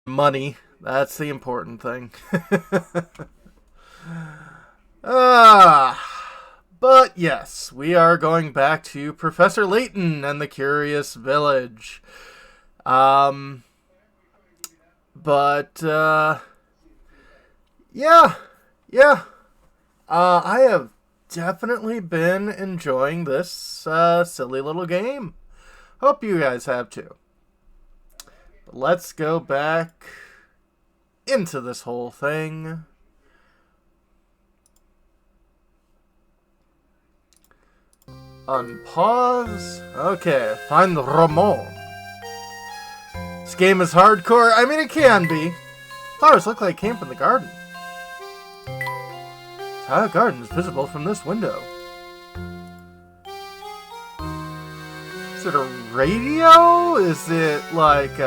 Money. That's the important thing. But yes, we are going back to Professor Layton and the Curious Village. Um, but yeah, yeah. I have definitely been enjoying this silly little game. Hope you guys have too. But let's go back into this whole thing. Unpause. Okay, find Ramon. This game is hardcore. I mean, it can be. Flowers look like camp in the garden. The entire garden is visible from this window. Is it a radio? Is it like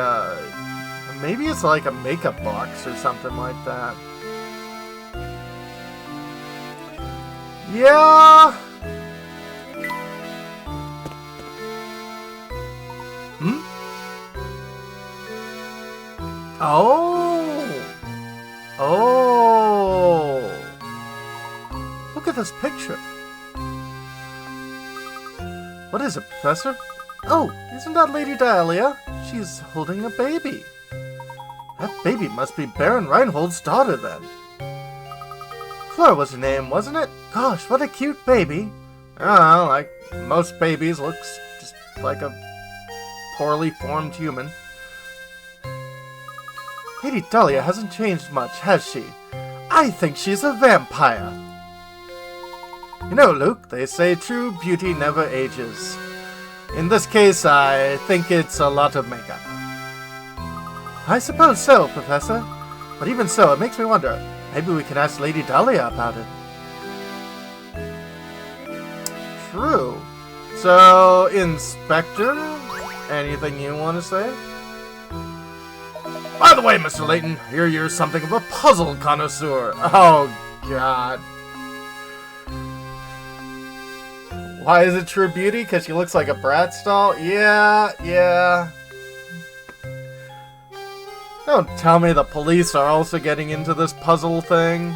maybe it's like a makeup box or something like that. Yeah. Hmm? Oh. Oh. Look at this picture. What is it, Professor? Oh, isn't that Lady Dahlia? She's holding a baby. That baby must be Baron Reinhold's daughter, then. Fleur was her name, wasn't it? Gosh, what a cute baby. Like most babies, looks just like a poorly formed human. Lady Dahlia hasn't changed much, has she? I think she's a vampire. You know, Luke, they say true beauty never ages. In this case, I think it's a lot of makeup. I suppose so, Professor. But even so, it makes me wonder. Maybe we can ask Lady Dahlia about it. True. So, Inspector, anything you want to say? By the way, Mr. Layton, I hear you're something of a puzzle connoisseur. Oh, God. Why is it true beauty? Because she looks like a Bratz doll? Yeah. Don't tell me the police are also getting into this puzzle thing.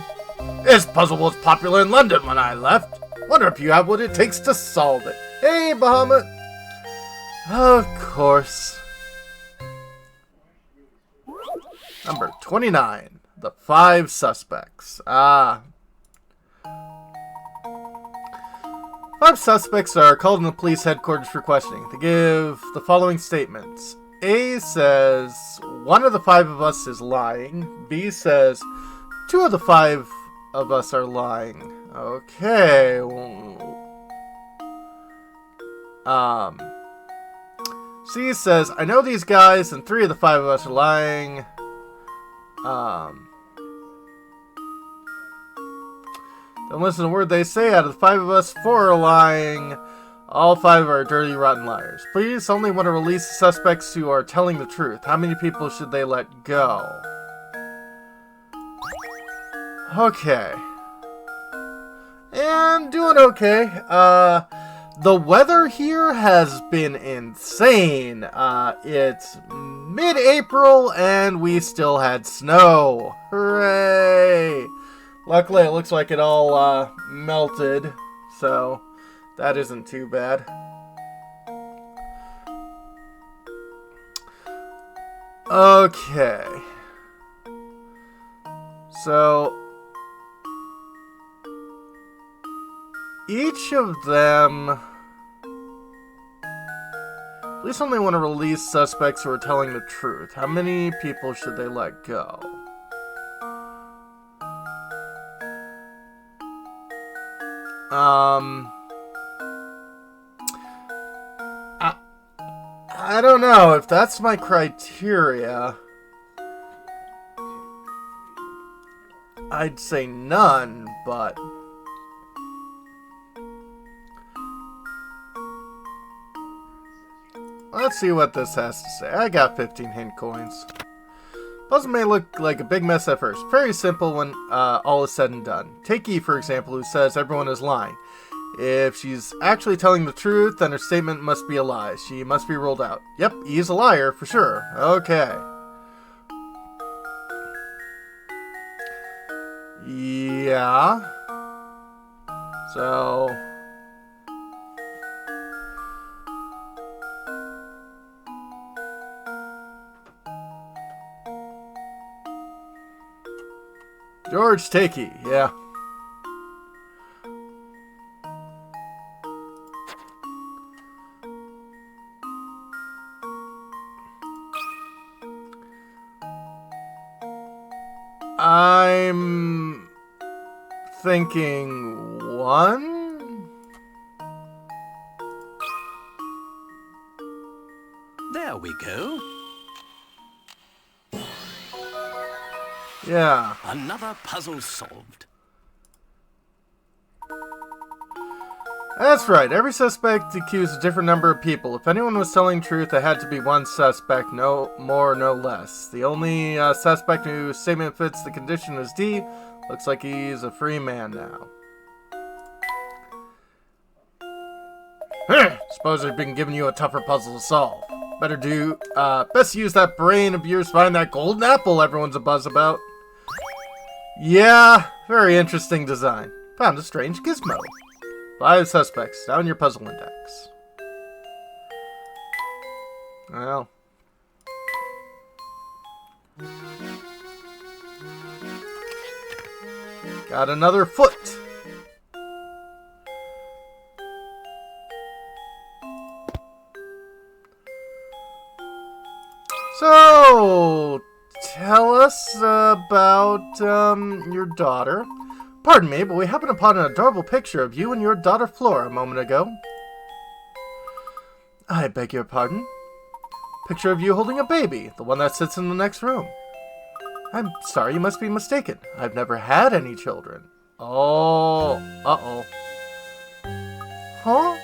This puzzle was popular in London when I left. Wonder if you have what it takes to solve it. Hey, Bahamut. Of course. Number 29. The 5 suspects. 5 suspects are called in the police headquarters for questioning. They give the following statements. A says, 1 of the 5 of us is lying. B says, 2 of the 5 of us are lying. Okay. C says, I know these guys, and 3 of the 5 of us are lying. Don't listen to a word they say. Out of the 5 of us, 4 are lying. All 5 are dirty, rotten liars. Police only want to release the suspects who are telling the truth. How many people should they let go? Okay. And doing okay. The weather here has been insane. It's mid-April and we still had snow. Hooray! Luckily, it looks like it all melted, so that isn't too bad. Okay. So, each of them... Police only want to release suspects who are telling the truth. How many people should they let go? I don't know if that's my criteria. I'd say none, but let's see what this has to say. I got 15 hint coins. Puzzle may look like a big mess at first. Very simple when all is said and done. Take E, for example, who says everyone is lying. If she's actually telling the truth, then her statement must be a lie. She must be ruled out. Yep, E is a liar, for sure. Okay. Yeah. So... George Takei, yeah. I'm thinking 1? There we go. Yeah. Another puzzle solved. That's right. Every suspect accused a different number of people. If anyone was telling truth, there had to be one suspect, no more, no less. The only suspect whose statement fits the condition is D. Looks like he's a free man now. Suppose I've been giving you a tougher puzzle to solve. Best use that brain of yours to find that golden apple everyone's a buzz about. Yeah, very interesting design. Found a strange gizmo. 5 suspects, down your puzzle index. Well. Got another foot. So, tell us about your daughter. Pardon me, but we happened upon an adorable picture of you and your daughter Flora a moment ago. I beg your pardon? Picture of you holding a baby, the one that sits in the next room. I'm sorry, you must be mistaken. I've never had any children. Oh, uh-oh. Huh?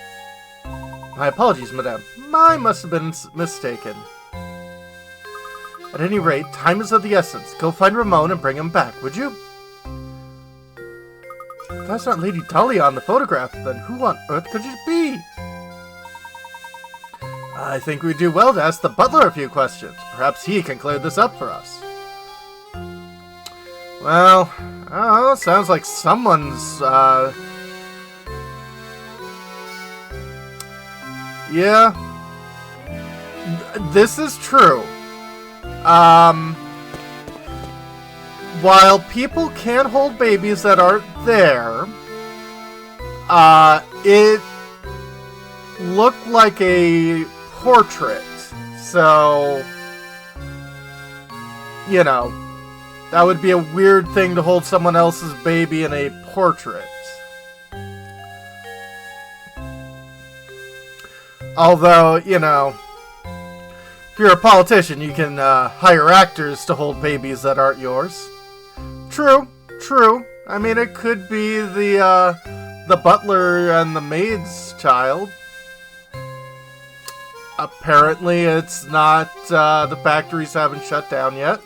My apologies, madame. I must have been mistaken. At any rate, time is of the essence. Go find Ramon and bring him back, would you? If that's not Lady Dahlia on the photograph, then who on earth could it be? I think we'd do well to ask the butler a few questions. Perhaps he can clear this up for us. Well, oh, sounds like someone's, yeah. This is true. While people can hold babies that aren't there, it looked like a portrait. So, you know, that would be a weird thing to hold someone else's baby in a portrait. Although, you know, if you're a politician, you can hire actors to hold babies that aren't yours. True, true. I mean, it could be the butler and the maid's child. Apparently, it's not. The factories haven't shut down yet.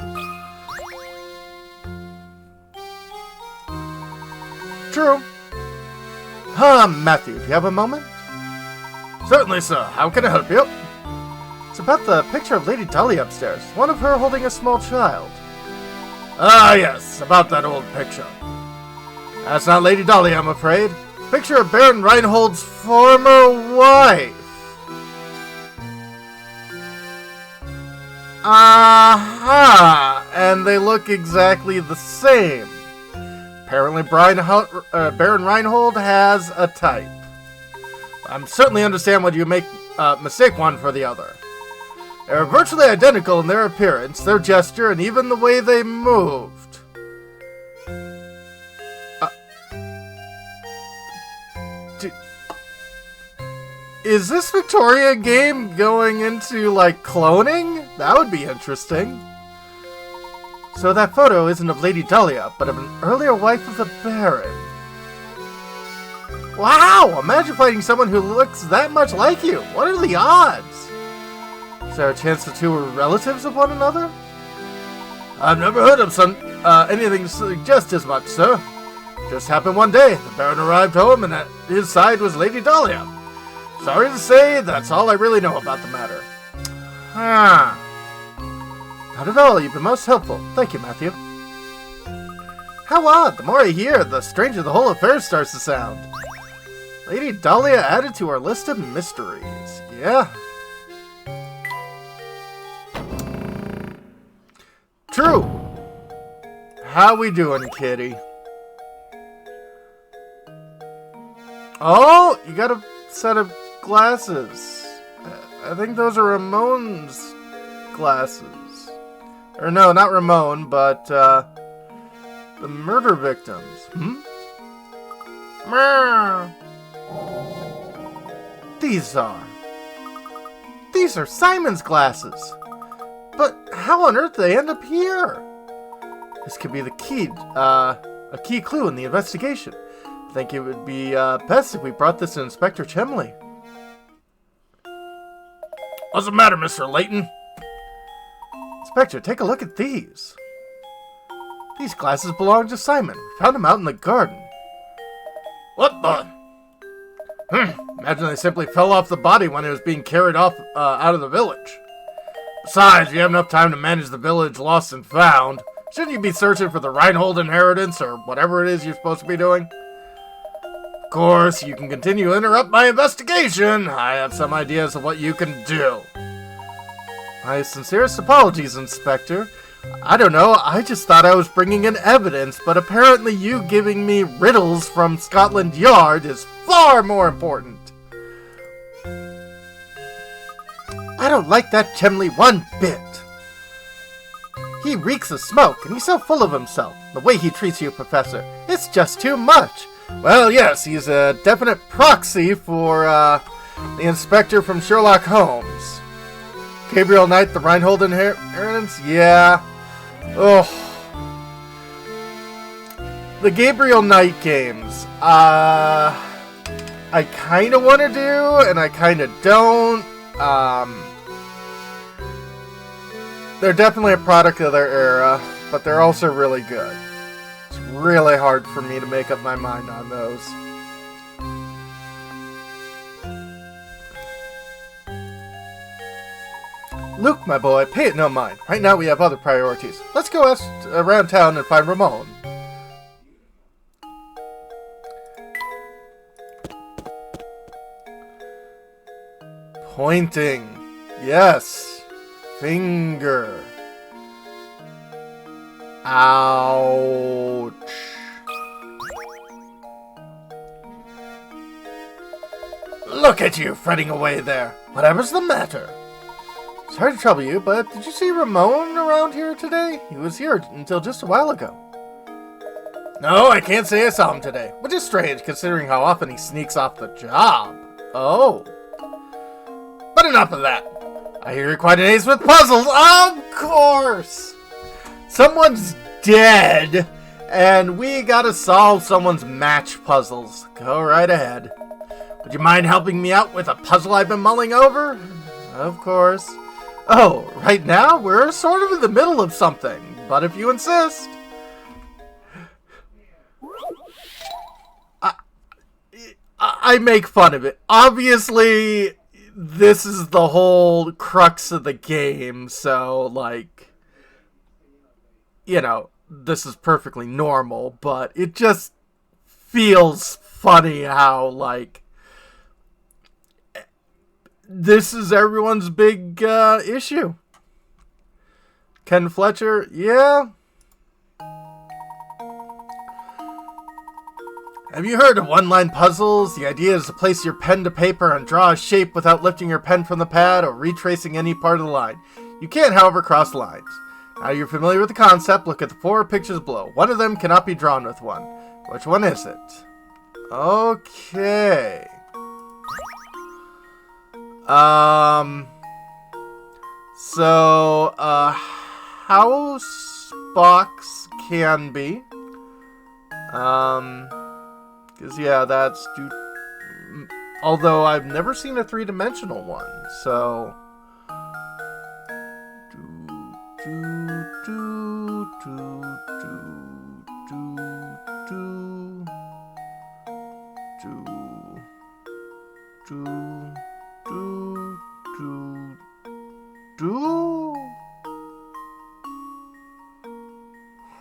True. Matthew, do you have a moment? Certainly, sir. How can I help you? It's about the picture of Lady Dahlia upstairs. One of her holding a small child. Ah, yes. About that old picture. That's not Lady Dahlia, I'm afraid. Picture of Baron Reinhold's former wife. Aha! And they look exactly the same. Apparently, Baron Reinhold has a type. I certainly understand why you mistake one for the other. They're virtually identical in their appearance, their gesture, and even the way they moved. Is this Victoria game going into, like, cloning? That would be interesting. So that photo isn't of Lady Dahlia, but of an earlier wife of the Baron. Wow! Imagine fighting someone who looks that much like you. What are the odds? Is there a chance the two were relatives of one another? I've never heard of anything suggest as much, sir. Just happened one day. The Baron arrived home, and at his side was Lady Dahlia. Sorry to say, that's all I really know about the matter. Not at all. You've been most helpful. Thank you, Matthew. How odd! The more I hear, the stranger the whole affair starts to sound. Lady Dahlia added to our list of mysteries. Yeah. True. How we doing, kitty? Oh, you got a set of glasses. I think those are Ramon's glasses. Or no, not Ramon, but the murder victims. Hmm? These are Simon's glasses. But how on earth did they end up here? This could be the key, a key clue in the investigation. I think it would be best if we brought this to Inspector Chemley. What's the matter, Mr. Layton? Inspector, take a look at these. These glasses belong to Simon. We found them out in the garden. What the? Imagine they simply fell off the body when it was being carried off out of the village. Besides, you have enough time to manage the village lost and found. Shouldn't you be searching for the Reinhold inheritance or whatever it is you're supposed to be doing? Of course, you can continue to interrupt my investigation. I have some ideas of what you can do. My sincerest apologies, Inspector. I don't know, I just thought I was bringing in evidence, but apparently you giving me riddles from Scotland Yard is far more important. I don't like that Chemley one bit. He reeks of smoke, and he's so full of himself. The way he treats you, Professor, it's just too much. Well, yes, he's a definite proxy for the inspector from Sherlock Holmes. Gabriel Knight, the Reinhold inheritance? Yeah. Oh. The Gabriel Knight games. I kind of want to do, and I kind of don't. They're definitely a product of their era, but they're also really good. It's really hard for me to make up my mind on those. Luke, my boy, pay it no mind. Right now we have other priorities. Let's go around town and find Ramon. Pointing. Yes. Finger. Ouch. Look at you, fretting away there. Whatever's the matter? Sorry to trouble you, but did you see Ramon around here today? He was here until just a while ago. No, I can't say I saw him today, which is strange considering how often he sneaks off the job. Oh. But enough of that. I hear you're quite an ace with puzzles. Of course! Someone's dead, and we gotta solve someone's match puzzles. Go right ahead. Would you mind helping me out with a puzzle I've been mulling over? Of course. Oh, right now we're sort of in the middle of something, but if you insist. I make fun of it. Obviously, this is the whole crux of the game, so, like, you know, this is perfectly normal, but it just feels funny how, like, this is everyone's big issue. Ken Fletcher, yeah. Have you heard of one-line puzzles? The idea is to place your pen to paper and draw a shape without lifting your pen from the pad or retracing any part of the line. You can't, however, cross lines. Now you're familiar with the concept, look at the 4 pictures below. One of them cannot be drawn with one. Which one is it? Okay. So, house box can be. Because, yeah, that's... Although I've never seen a 3-dimensional one, so...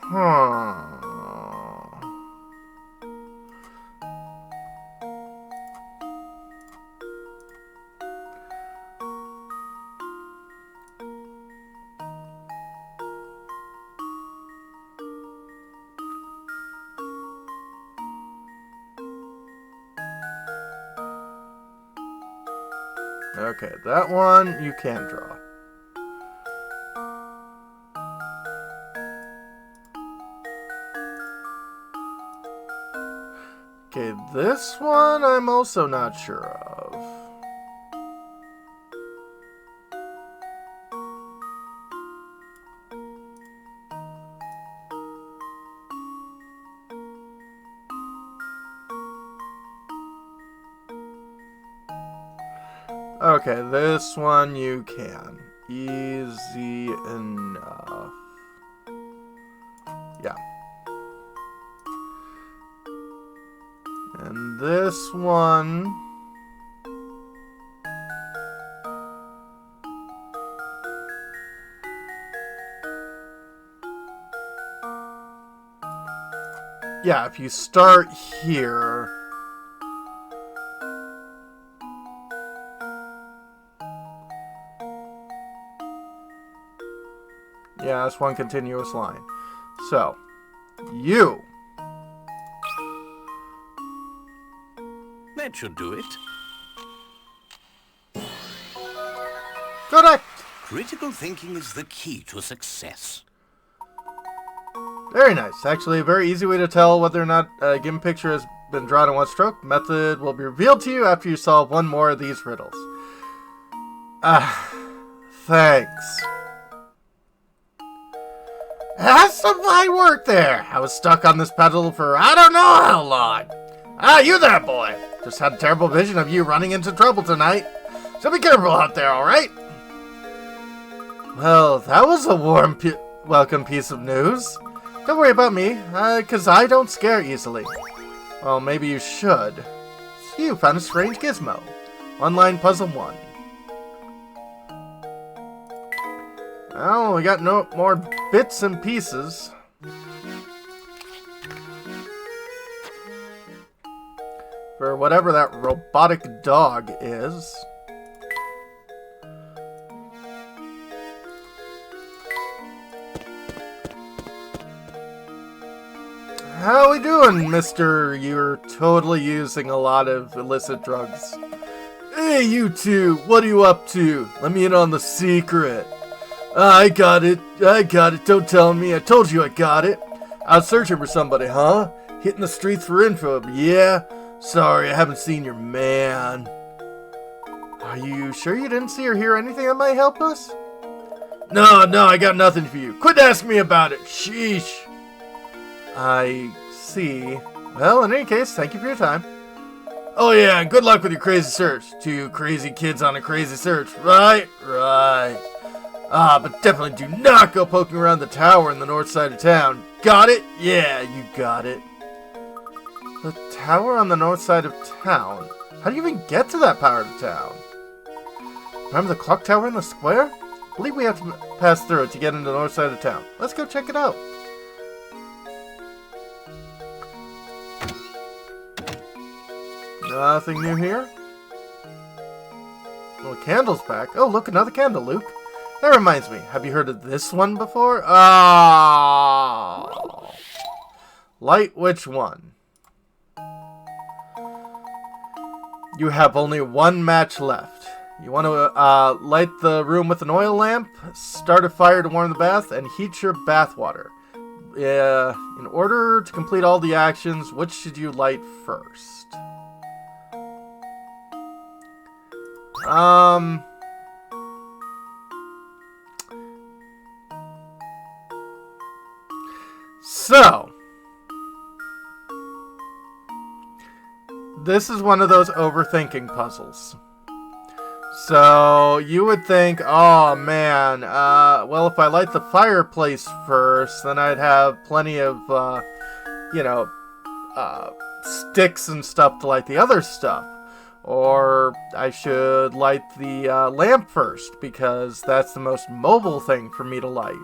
Huh. Okay, that one you can draw. Okay, this one I'm also not sure of. Okay, this one you can. Easy enough. Yeah. And this one... yeah, if you start here... yeah, it's one continuous line. So, you. That should do it. Correct. Critical thinking is the key to success. Very nice. Actually, a very easy way to tell whether or not a given picture has been drawn in one stroke. Method will be revealed to you after you solve one more of these riddles. Thanks. That's some fine work there. I was stuck on this pedal for I don't know how long. Ah, you there, boy. Just had a terrible vision of you running into trouble tonight. So be careful out there, alright? Well, that was a warm, welcome piece of news. Don't worry about me, because I don't scare easily. Well, maybe you should. So you found a strange gizmo. One-line puzzle 1. Well, we got no more bits and pieces. For whatever that robotic dog is. How we doing, mister? You're totally using a lot of illicit drugs. Hey, you two, what are you up to? Let me in on the secret. I got it. Don't tell me. I told you I got it. I was searching for somebody, huh? Hitting the streets for info, yeah? Sorry, I haven't seen your man. Are you sure you didn't see or hear anything that might help us? No, I got nothing for you. Quit asking me about it. Sheesh. I see. Well, in any case, thank you for your time. Oh yeah, and good luck with your crazy search. 2 crazy kids on a crazy search. Right. But definitely do not go poking around the tower in the north side of town. Got it? Yeah, you got it. The tower on the north side of town? How do you even get to that part of town? Remember the clock tower in the square? I believe we have to pass through it to get into the north side of town. Let's go check it out. Nothing new here. Well, the candle's back. Oh, look, another candle, Luke. That reminds me. Have you heard of this one before? Oh. Light which one? You have only one match left. You want to light the room with an oil lamp, start a fire to warm the bath, and heat your bath water. In order to complete all the actions, which should you light first? So, this is one of those overthinking puzzles. So, you would think, oh man, well, if I light the fireplace first, then I'd have plenty of, sticks and stuff to light the other stuff. Or I should light the lamp first, because that's the most mobile thing for me to light.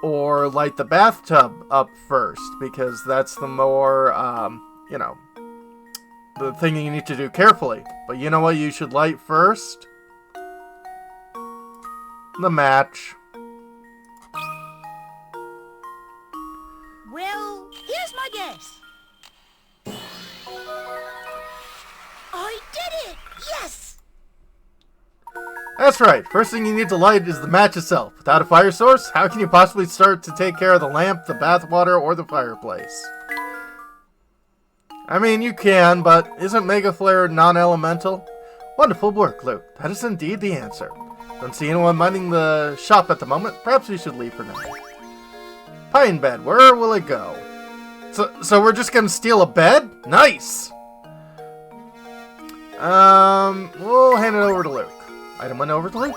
Or light the bathtub up first, because that's the more, the thing you need to do carefully. But you know what you should light first? The match. Well, here's my guess. Are That's right. First thing you need to light is the match itself. Without a fire source, how can you possibly start to take care of the lamp, the bathwater, or the fireplace? I mean, you can, but isn't Mega Flare non-elemental? Wonderful work, Luke. That is indeed the answer. Don't see anyone minding the shop at the moment. Perhaps we should leave for now. Pine bed, where will it go? So we're just gonna steal a bed? Nice! We'll hand it over to Luke. Item went over to Luke.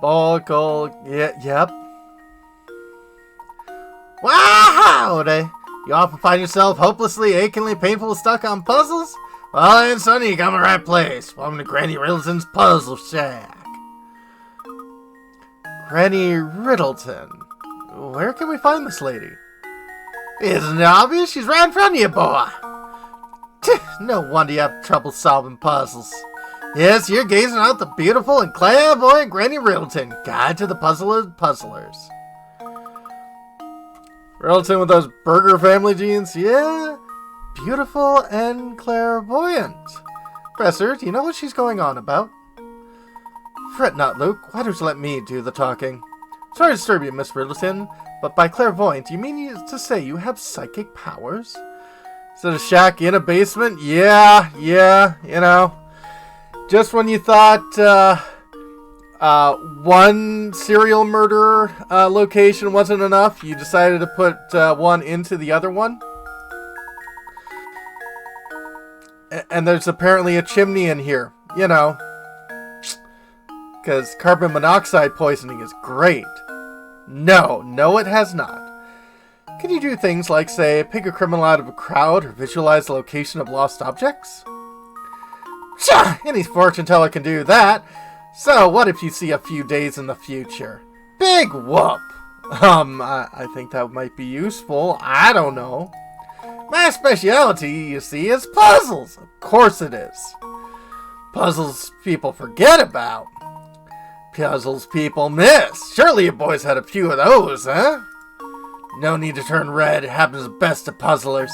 diabolical. Yep. Wow! You often find yourself hopelessly, achingly, painfully stuck on puzzles? Well, then, sonny, you got in the right place. Welcome to Granny Riddleton's Puzzle Shack. Granny Riddleton. Where can we find this lady? Isn't it obvious? She's right in front of you, boy. No wonder you have trouble solving puzzles. Yes, you're gazing out the beautiful and clairvoyant Granny Riddleton, guide to the puzzlers. Riddleton with those burger family genes? Yeah, beautiful and clairvoyant. Professor, do you know what she's going on about? Fret not, Luke. Why don't you let me do the talking? Sorry to disturb you, Miss Riddleton, but by clairvoyant, do you mean to say you have psychic powers? Is it a shack in a basement? Yeah, you know. Just when you thought one serial murder location wasn't enough, you decided to put one into the other one. And there's apparently a chimney in here, you know. Because carbon monoxide poisoning is great. No, it has not. Can you do things like, say, pick a criminal out of a crowd or visualize the location of lost objects? Pshaw! Any fortune teller can do that. So, what if you see a few days in the future? Big whoop! I think that might be useful. I don't know. My specialty, you see, is puzzles. Of course it is. Puzzles people forget about. Puzzles people miss. Surely you boys had a few of those, huh? No need to turn red. It happens best to puzzlers.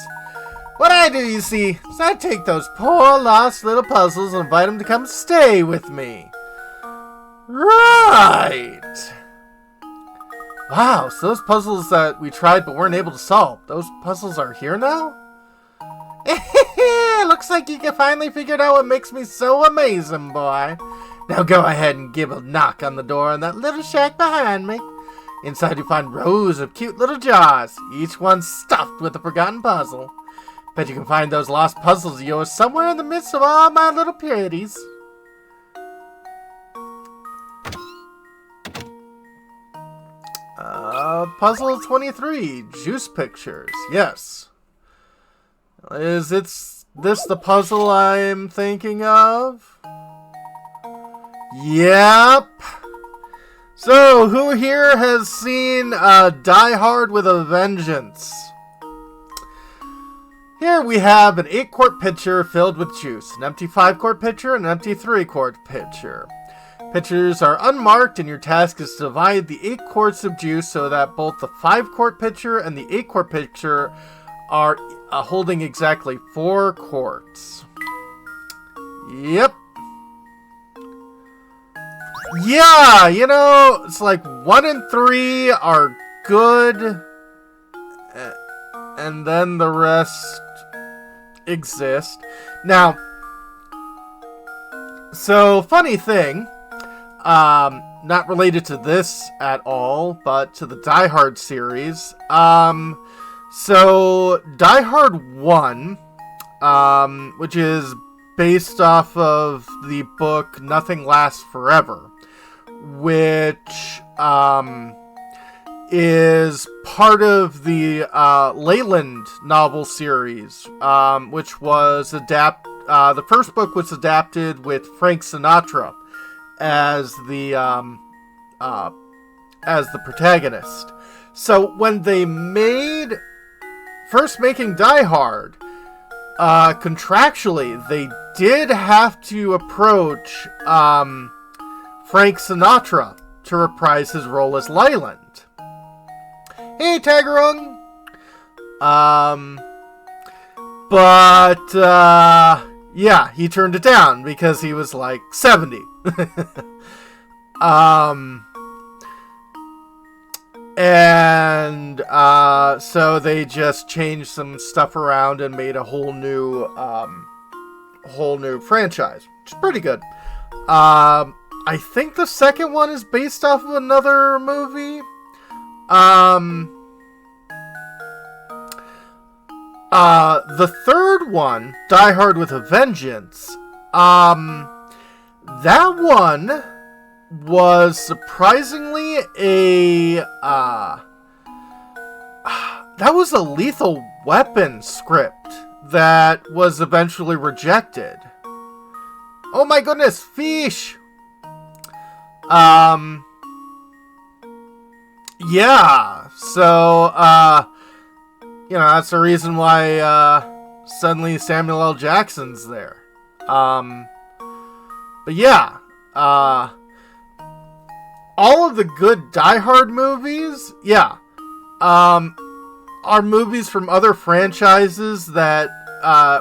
What I do, you see, is I take those poor lost little puzzles and invite them to come stay with me. Right. Wow, so those puzzles that we tried but weren't able to solve, those puzzles are here now? Looks like you can finally figure out what makes me so amazing, boy. Now go ahead and give a knock on the door in that little shack behind me. Inside you find rows of cute little jars, each one stuffed with a forgotten puzzle. Bet you can find those lost puzzles of yours somewhere in the midst of all my little pretties. Puzzle 23, Juice Pictures. Yes. Is this the puzzle I'm thinking of? Yep. So, who here has seen Die Hard with a Vengeance? Here we have an 8-quart pitcher filled with juice, an empty 5-quart pitcher, and an empty 3-quart pitcher. Pitchers are unmarked, and your task is to divide the 8 quarts of juice so that both the 5-quart pitcher and the 8-quart pitcher are holding exactly 4 quarts. Yep. Yeah, you know, it's like 1 and 3 are good, and then the rest exist. Now, so funny thing, not related to this at all, but to the Die Hard series. So Die Hard 1, which is based off of the book Nothing Lasts Forever, which is part of the Layton novel series, which was the first book was adapted with Frank Sinatra as the protagonist. So when they first making Die Hard, contractually they did have to approach Frank Sinatra to reprise his role as Layton. Hey, Tagarung! Yeah, he turned it down because he was like 70. So they just changed some stuff around and made a whole new franchise, which is pretty good. I think the second one is based off of another movie. The third one, Die Hard with a Vengeance, that one was surprisingly that was a Lethal Weapon script that was eventually rejected. Oh my goodness, fish! Yeah, so, that's the reason why, suddenly Samuel L. Jackson's there. But yeah, all of the good Die Hard movies, yeah, are movies from other franchises that,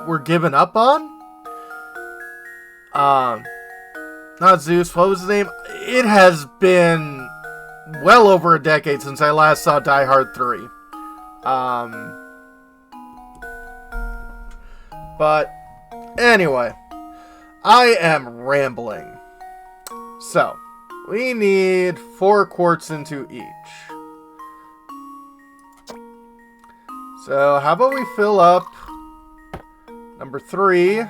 were given up on. Not Zeus, what was his name? It has been well over a decade since I last saw Die Hard 3. But anyway, I am rambling. So, we need 4 quartz into each. So, how about we fill up number 3.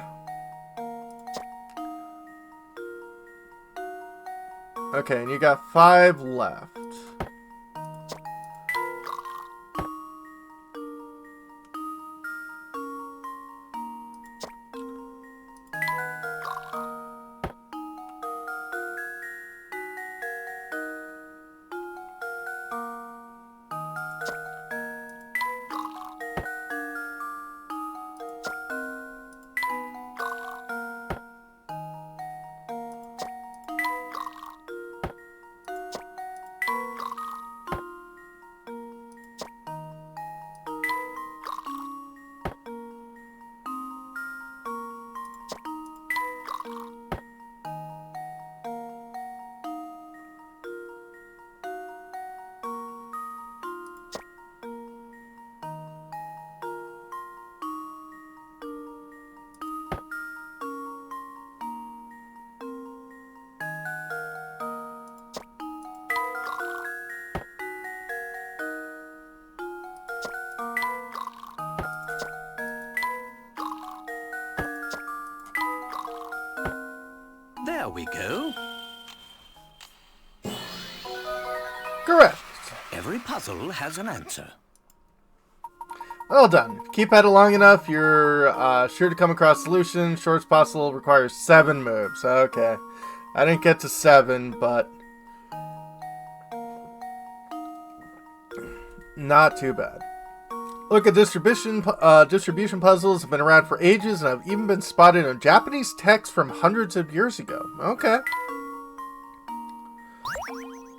Okay, and you got 5 left. There we go. Correct. Every puzzle has an answer. Well done. Keep at it long enough, you're sure to come across solutions. Shortest possible requires 7 moves. Okay. I didn't get to 7, but not too bad. Look, at distribution puzzles have been around for ages and have even been spotted in Japanese text from hundreds of years ago. Okay.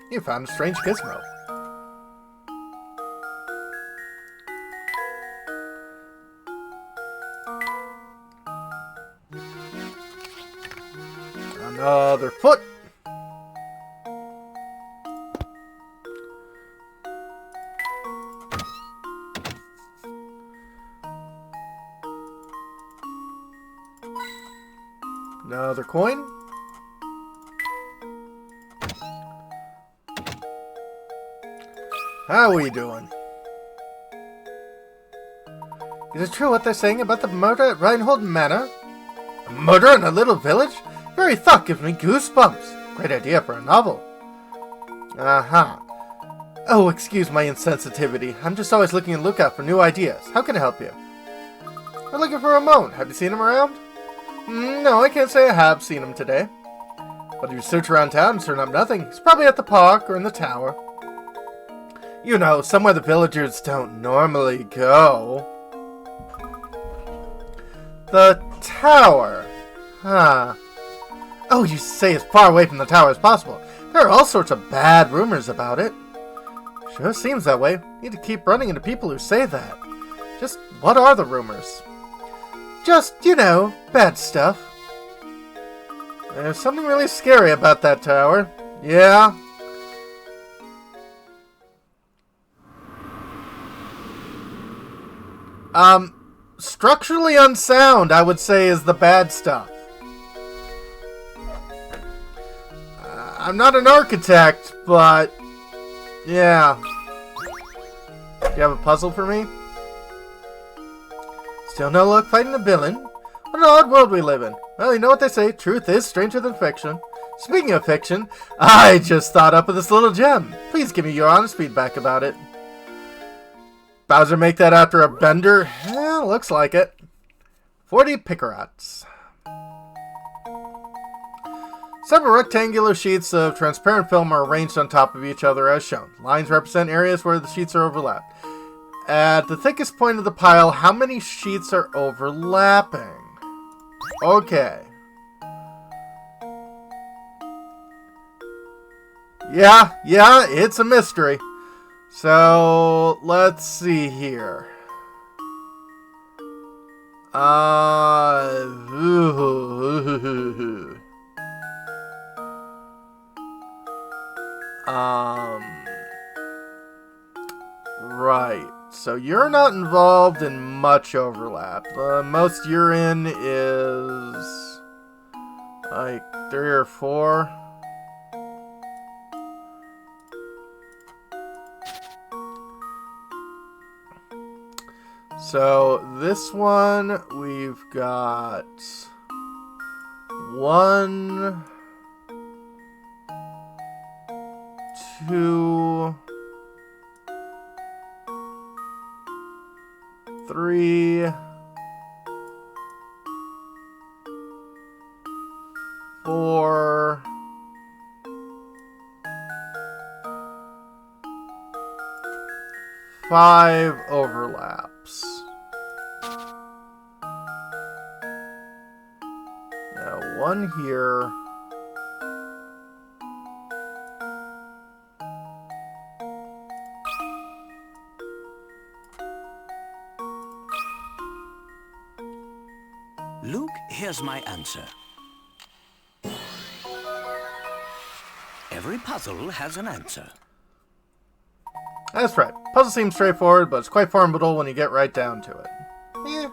You found a strange gizmo. Another foot. Another coin. How are we doing? Is it true what they're saying about the murder at Reinhold Manor? A murder in a little village? Very thought gives me goosebumps. Great idea for a novel. Uh-huh. Oh, excuse my insensitivity. I'm just always looking on the lookout for new ideas. How can I help you? We're looking for Ramon. Have you seen him around? No, I can't say I have seen him today. But if you search around town and turn up nothing, he's probably at the park or in the tower. You know, somewhere the villagers don't normally go. The tower. Huh. Oh, you say as far away from the tower as possible. There are all sorts of bad rumors about it. Sure seems that way. Need to keep running into people who say that. Just what are the rumors? Just, you know, bad stuff. There's something really scary about that tower. Yeah. Structurally unsound, I would say, is the bad stuff. I'm not an architect, but yeah. Do you have a puzzle for me? Still no luck fighting the villain? What an odd world we live in. Well, you know what they say, truth is stranger than fiction. Speaking of fiction, I just thought up of this little gem. Please give me your honest feedback about it. Bowser make that after a bender? Yeah, looks like it. 40 picarats. Several rectangular sheets of transparent film are arranged on top of each other as shown. Lines represent areas where the sheets are overlapped. At the thickest point of the pile, how many sheets are overlapping? Okay. Yeah, it's a mystery. So, let's see here. Right. So you're not involved in much overlap. The most you're in is like 3 or 4. So this one we've got 1, 2, 3, 4, 5 overlaps. Now 1 here. Luke, here's my answer. Every puzzle has an answer. That's right. Puzzle seems straightforward, but it's quite formidable when you get right down to it. Yeah.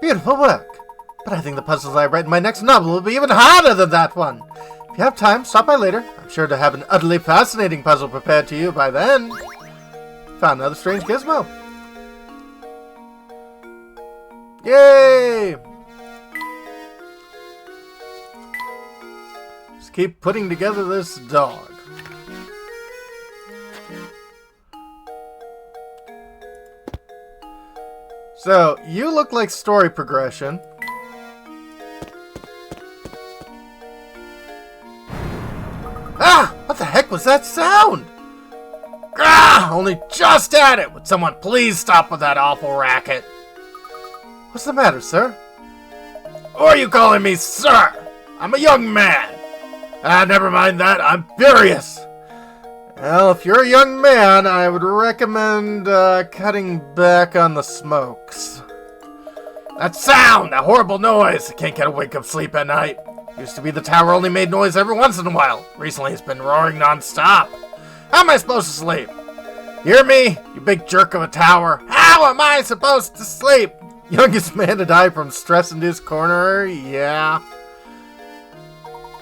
Beautiful work. But I think the puzzles I write in my next novel will be even harder than that one. If you have time, stop by later. I'm sure to have an utterly fascinating puzzle prepared to you by then. Found another strange gizmo. Yay! Just keep putting together this dog. So, you look like story progression. Ah! What the heck was that sound? Ah! Only just at it! Would someone please stop with that awful racket? What's the matter, sir? Who are you calling me, sir? I'm a young man. Ah, never mind that. I'm furious. Well, if you're a young man, I would recommend cutting back on the smokes. That sound! That horrible noise! I can't get a wink of sleep at night. Used to be the tower only made noise every once in a while. Recently it's been roaring non-stop. How am I supposed to sleep? Hear me, you big jerk of a tower? How am I supposed to sleep? Youngest man to die from stress-induced coronary? Yeah.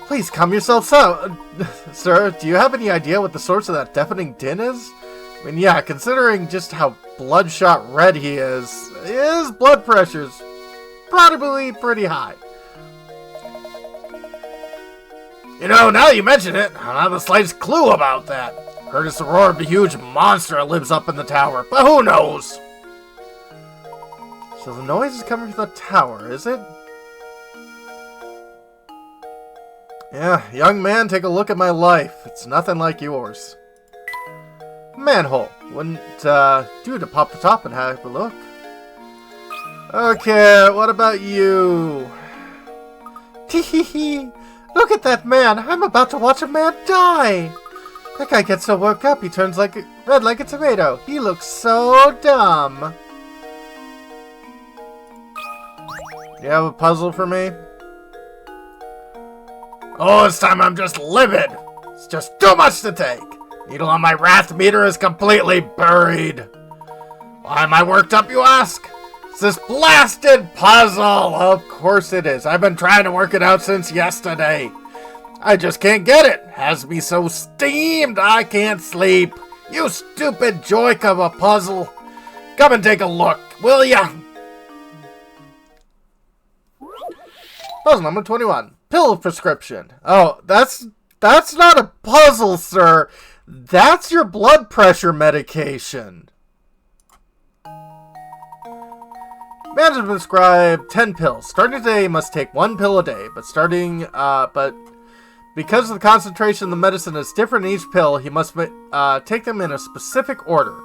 Please calm yourself, sir. Do you have any idea what the source of that deafening din is? I mean, yeah, considering just how bloodshot red he is, his blood pressure's probably pretty high. You know, now that you mention it, I don't have the slightest clue about that. Heard it's the roar of the huge monster that lives up in the tower, but who knows? So the noise is coming from the tower, is it? Yeah, young man, take a look at my life. It's nothing like yours. Manhole. Wouldn't do to pop the top and have a look. Okay, what about you? Tee-hee-hee. Look at that man. I'm about to watch a man die. That guy gets so worked up he turns red like a tomato. He looks so dumb. You have a puzzle for me? Oh, this time I'm just livid. It's just too much to take. Needle on my wrath meter is completely buried. Why am I worked up, you ask? It's this blasted puzzle. Of course it is. I've been trying to work it out since yesterday. I just can't get it. Has me so steamed I can't sleep. You stupid joke of a puzzle. Come and take a look, will ya? Puzzle number 21. Pill prescription. Oh, that's not a puzzle, sir. That's your blood pressure medication. Man has prescribed 10 pills. Starting today, you must take 1 pill a day. But because of the concentration of the medicine is different in each pill, he must take them in a specific order.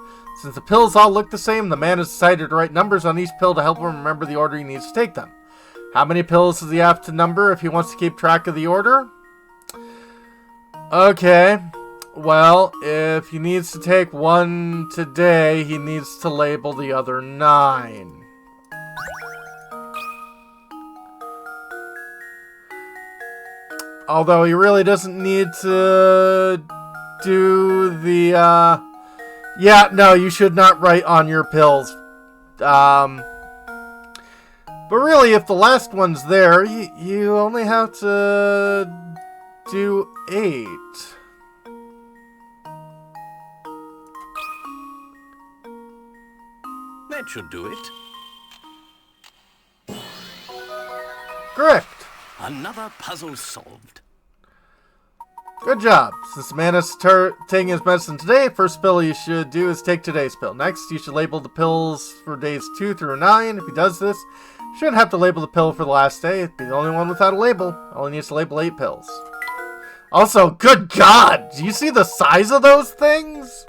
Since the pills all look the same, the man has decided to write numbers on each pill to help him remember the order he needs to take them. How many pills does he have to number if he wants to keep track of the order? Okay. Well, if he needs to take 1 today, he needs to label the other 9. Although he really doesn't need to do the, yeah, no, you should not write on your pills. But really, if the last one's there, you only have to do 8. That should do it. Correct. Another puzzle solved. Good job. Since the man is taking his medicine today, first pill you should do is take today's pill. Next, you should label the pills for days 2 through 9. If he does this, you shouldn't have to label the pill for the last day. It'd be the only one without a label. Only needs to label 8 pills. Also, good God! Do you see the size of those things?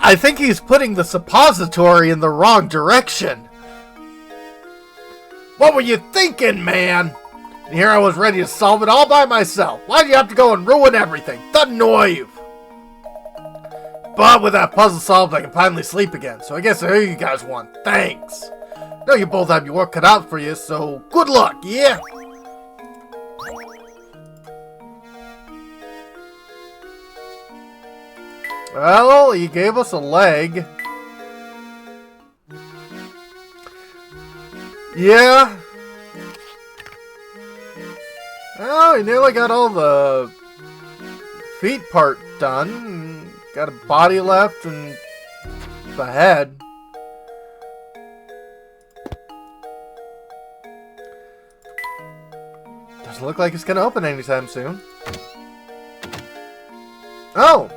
I think he's putting the suppository in the wrong direction. What were you thinking, man? And here I was ready to solve it all by myself. Why'd you have to go and ruin everything? The nerve! But with that puzzle solved, I can finally sleep again. So I guess I owe you guys one. Thanks. I know you both have your work cut out for you, so good luck, yeah? Well, he gave us a leg. Yeah. Oh, he nearly got all the feet part done. Got a body left and the head. Doesn't look like it's gonna open anytime soon. Oh!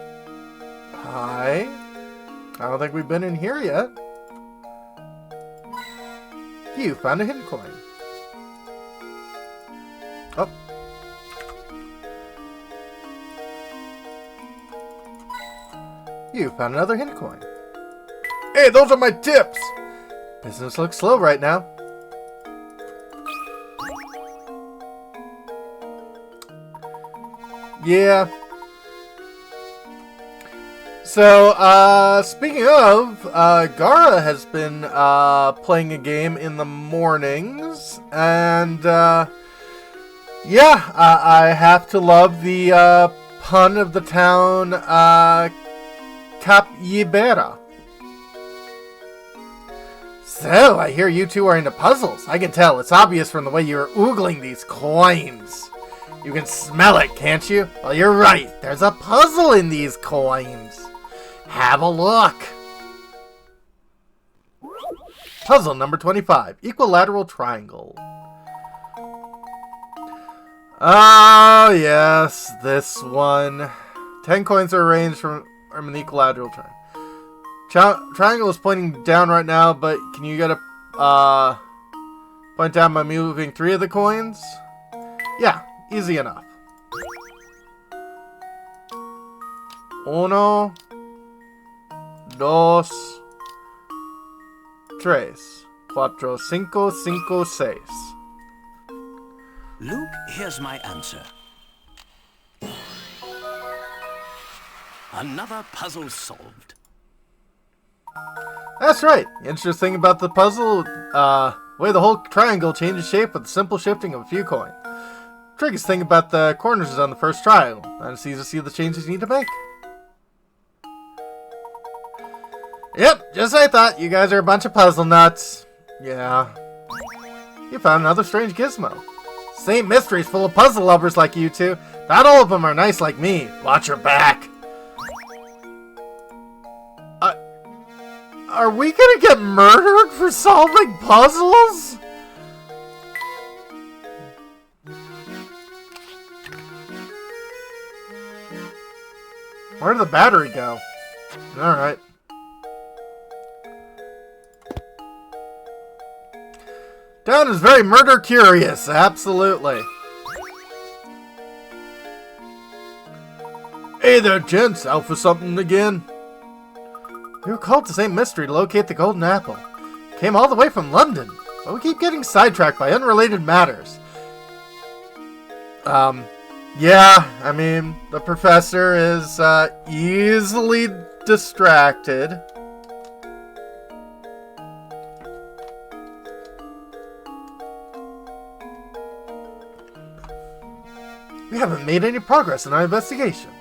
Hi. I don't think we've been in here yet. You found a hidden coin. Oh. You found another hidden coin. Hey, those are my tips! Business looks slow right now. Yeah. So, speaking of, Gara has been, playing a game in the mornings, and, yeah, I have to love the, pun of the town, Capybara. So, I hear you two are into puzzles. I can tell. It's obvious from the way you're oogling these coins. You can smell it, can't you? Well, you're right. There's a puzzle in these coins. Have a look. Puzzle number 25. Equilateral triangle. Oh, yes. This one. 10 coins are arranged from an equilateral triangle. Triangle is pointing down right now, but can you get a point down by moving 3 of the coins? Yeah, easy enough. 1, 2, 3, 4, 5, 5, 6. Luke, here's my answer. Another puzzle solved. That's right. The interesting thing about the puzzle, way the whole triangle changes shape with the simple shifting of a few coins. The trickiest thing about the corners is on the first triangle, and it's easy to see the changes you need to make. Yep, just as I thought. You guys are a bunch of puzzle nuts. Yeah. You found another strange gizmo. Same mysteries full of puzzle lovers like you two. Not all of them are nice like me. Watch your back. Are we gonna get murdered for solving puzzles? Where did the battery go? Alright. Dan is very murder curious, absolutely. Hey there, gents, out for something again? We were called to St. Mystery to locate the Golden Apple. Came all the way from London, but we keep getting sidetracked by unrelated matters. Yeah, I mean, the professor is, easily distracted. We haven't made any progress in our investigation.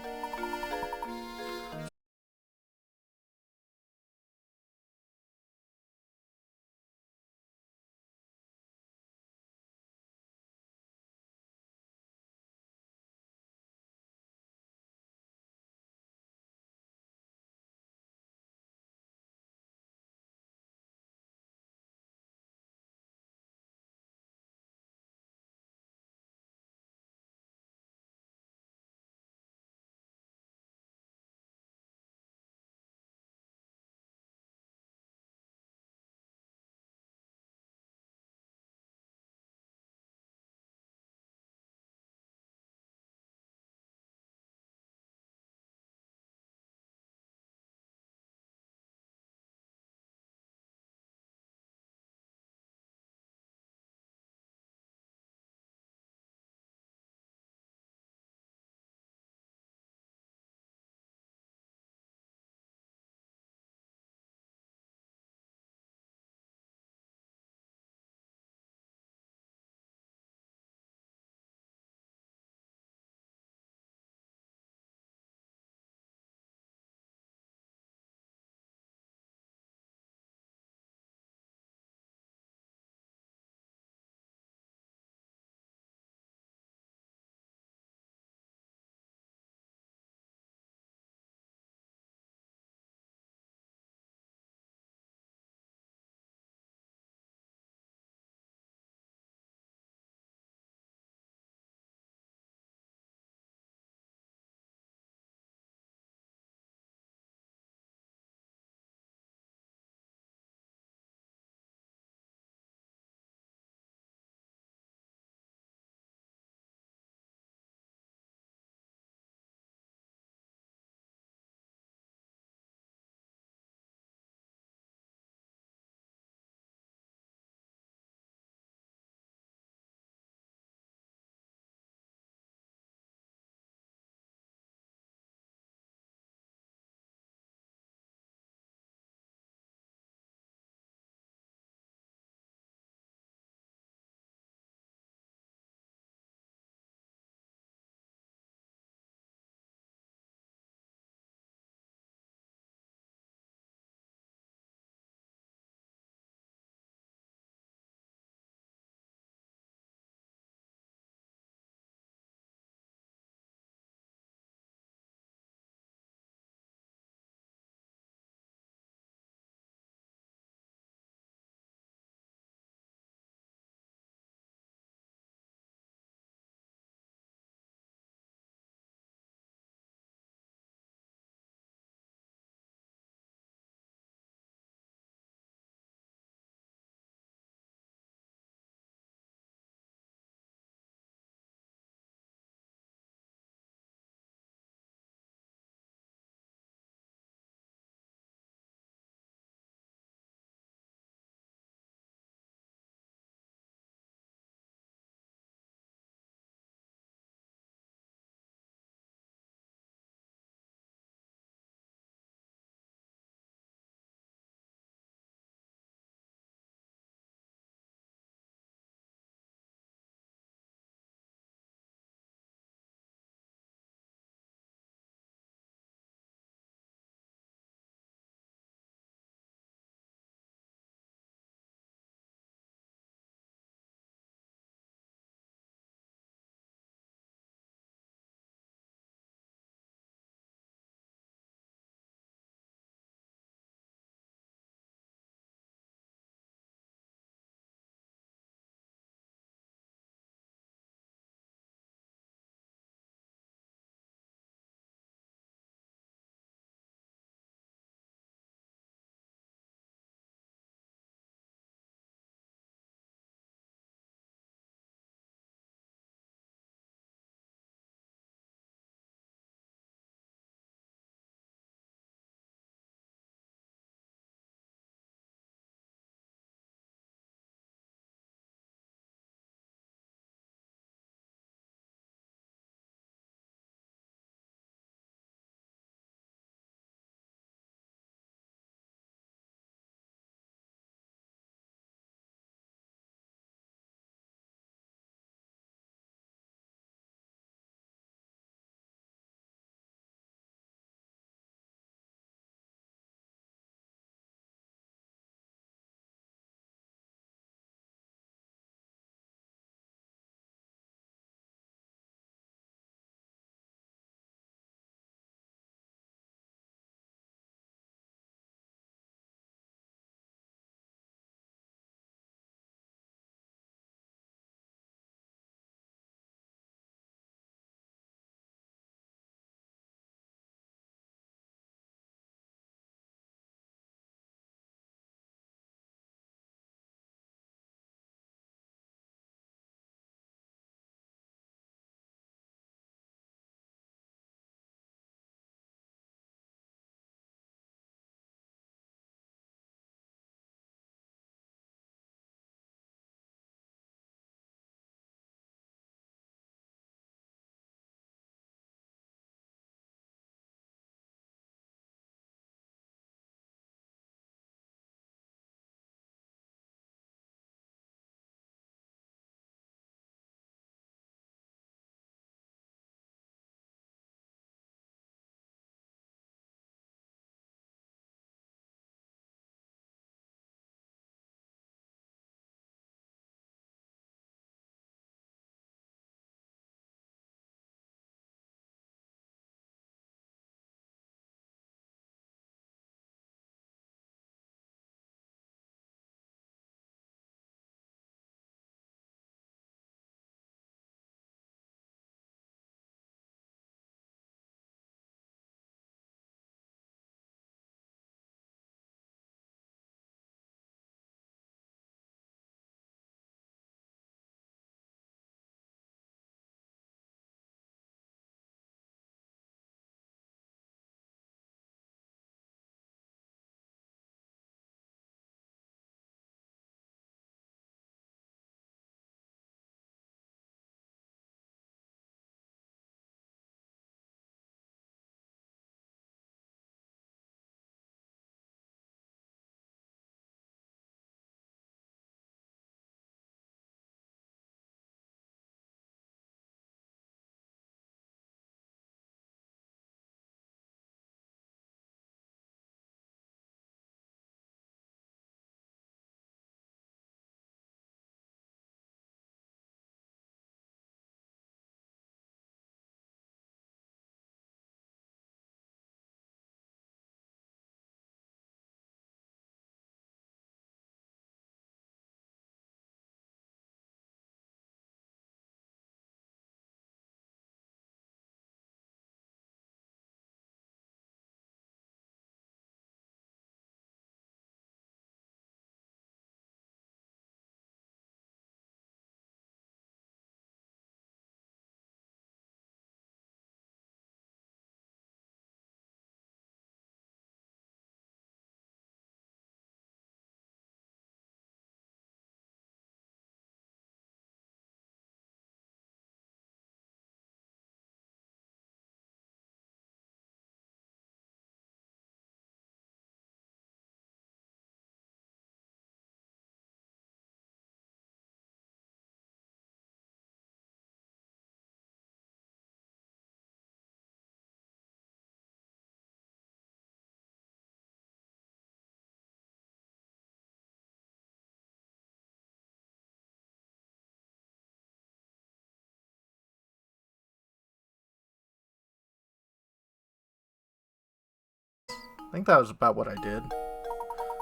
I think that was about what I did.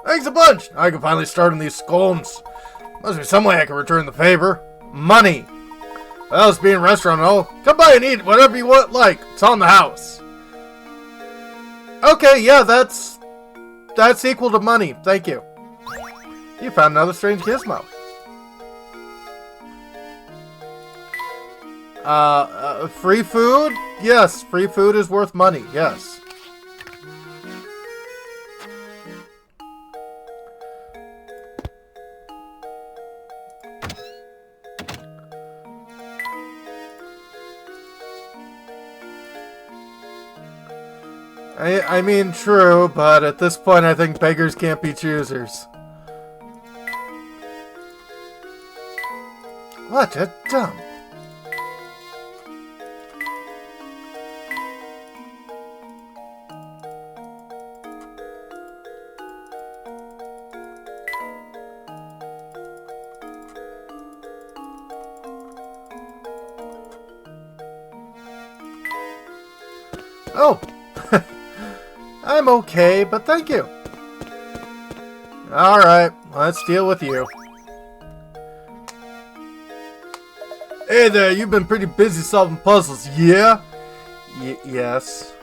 Thanks a bunch! I can finally start on these scones. Must be some way I can return the favor. Money! Well, it's being a restaurant and all. Come by and eat whatever you want, like. It's on the house. Okay, yeah, that's equal to money. Thank you. You found another strange gizmo. Free food? Yes, free food is worth money. Yes. I mean, true, but at this point I think beggars can't be choosers. What a dump. Oh! I'm okay, but thank you. Alright, let's deal with you. Hey there, you've been pretty busy solving puzzles, yeah? Yes.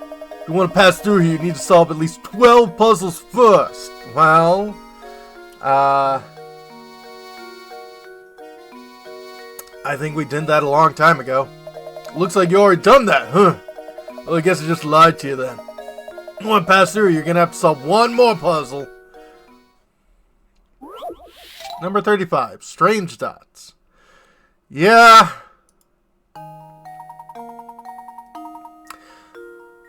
If you want to pass through here, you need to solve at least 12 puzzles first. Well, I think we did that a long time ago. Looks like you already done that, huh? Well, I guess I just lied to you then. If you want to pass through, you're going to have to solve one more puzzle. Number 35, Strange Dots. Yeah.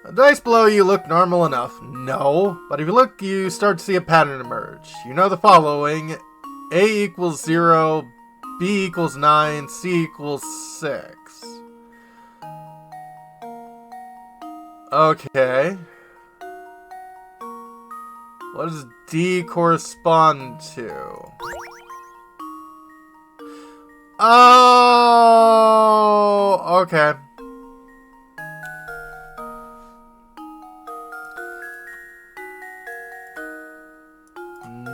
The dice below you look normal enough. No. But if you look, you start to see a pattern emerge. You know the following. A equals 0, B equals 9, C equals 6. Okay. What does D correspond to? Oh, okay.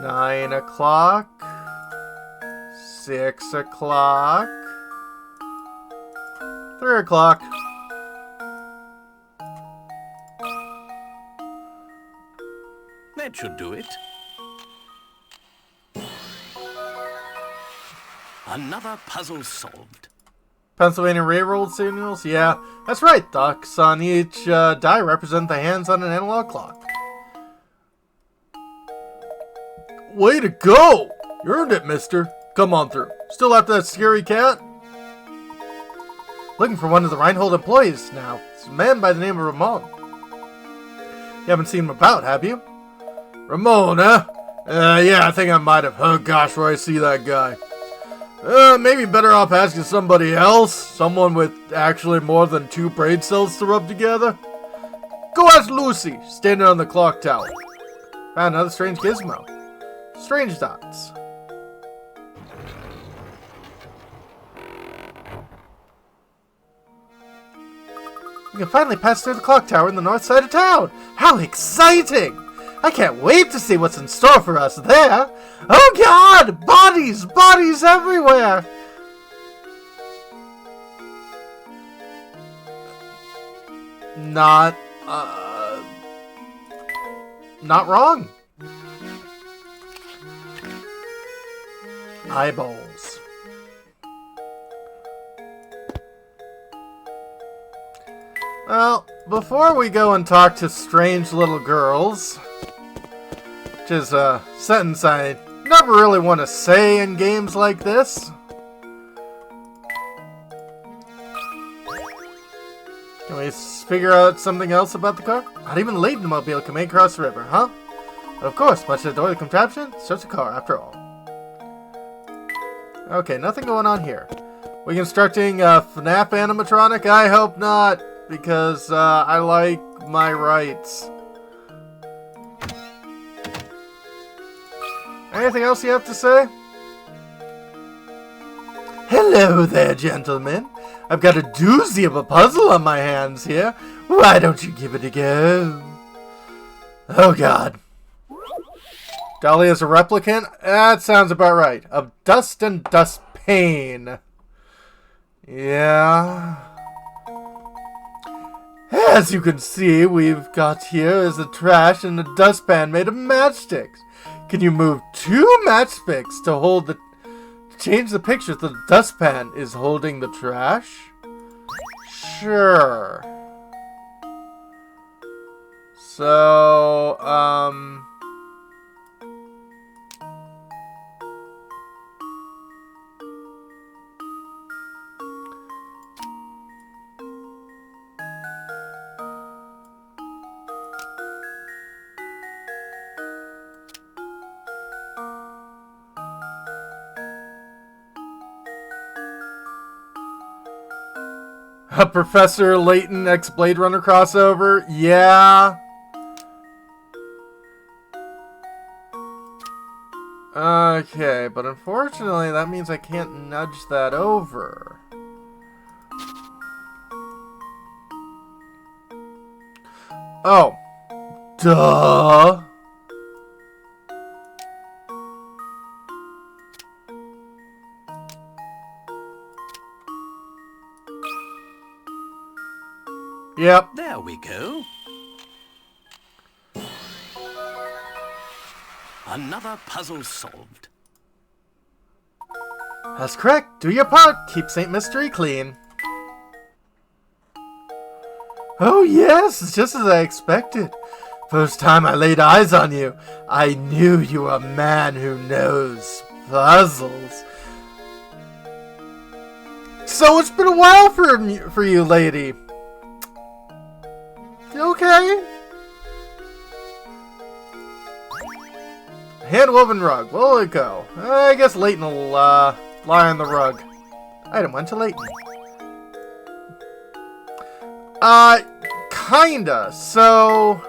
Nine o'clock. 6 o'clock. 3 o'clock. That should do it. Another puzzle solved. Pennsylvania Railroad signals? Yeah, that's right. Dots on each die represent the hands on an analog clock. Way to go! You earned it, mister. Come on through. Still after that scary cat? Looking for one of the Reinhold employees now. It's a man by the name of Ramon. You haven't seen him about, have you? Ramon, huh? Yeah, I think I might have. Oh gosh, where I see that guy. Maybe better off asking somebody else. Someone with actually more than 2 brain cells to rub together. Go ask Lucy, standing on the clock tower. Found another strange gizmo. Strange dots. We can finally pass through the clock tower in the north side of town. How exciting! I can't wait to see what's in store for us there. Oh God! Bodies! Bodies everywhere! Not wrong. Eyeballs. Well, before we go and talk to strange little girls, which is a sentence I never really want to say in games like this. Can we figure out something else about the car? Not even Layton mobile can make it across the river, huh? But of course, much to the door of the contraption, it's just a car after all. Okay, nothing going on here. We constructing a FNAF animatronic? I hope not, because I like my rights. Anything else you have to say? Hello there, gentlemen. I've got a doozy of a puzzle on my hands here. Why don't you give it a go? Oh god. Dahlia's a replicant? That sounds about right. Of dust and dust pain. Yeah. As you can see, we've got here is a trash and a dustpan made of matchsticks. Can you move 2 matchsticks to hold the... change the picture so the dustpan is holding the trash? Sure. So, a Professor Layton X Blade Runner crossover? Yeah. Okay, but unfortunately that means I can't nudge that over. Oh. Duh. Yep. There we go. Another puzzle solved. That's correct. Do your part. Keep St. Mystery clean. Oh yes, it's just as I expected. First time I laid eyes on you, I knew you were a man who knows puzzles. So it's been a while for you, lady. You okay? Hand-woven rug. Where will it go? I guess Layton will lie on the rug. Item went to Layton. Kinda. So,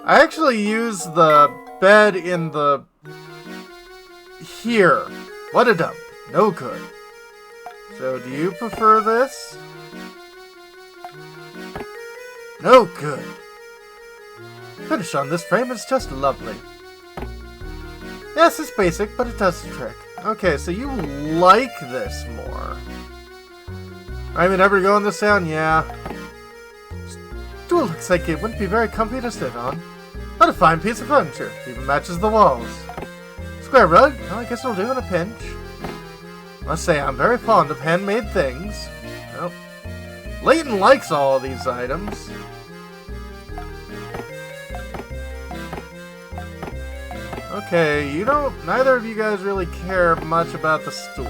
I actually use the bed in the... here. What a dump. No good. So, do you prefer this? No good. Finish on this frame is just lovely. Yes, it's basic, but it does the trick. Okay, so you like this more. I mean, ever go in this town? Yeah. Stool looks like it wouldn't be very comfy to sit on. What a fine piece of furniture. Even matches the walls. Square rug? Well, I guess it'll do in a pinch. Must say, I'm very fond of handmade things. Well, Layton likes all of these items. Okay, neither of you guys really care much about the stool.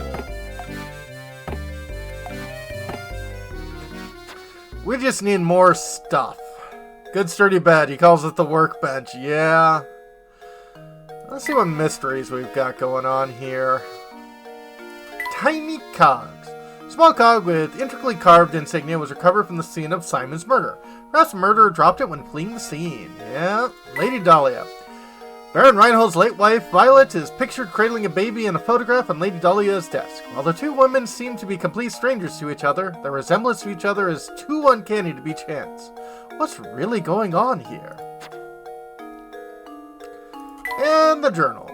We just need more stuff. Good sturdy bed, he calls it the workbench, yeah. Let's see what mysteries we've got going on here. Tiny cogs. Small cog with intricately carved insignia was recovered from the scene of Simon's murder. Perhaps the murderer dropped it when fleeing the scene. Yeah, Lady Dahlia. Baron Reinhold's late wife, Violet, is pictured cradling a baby in a photograph on Lady Dahlia's desk. While the two women seem to be complete strangers to each other, their resemblance to each other is too uncanny to be chance. What's really going on here? And the journal.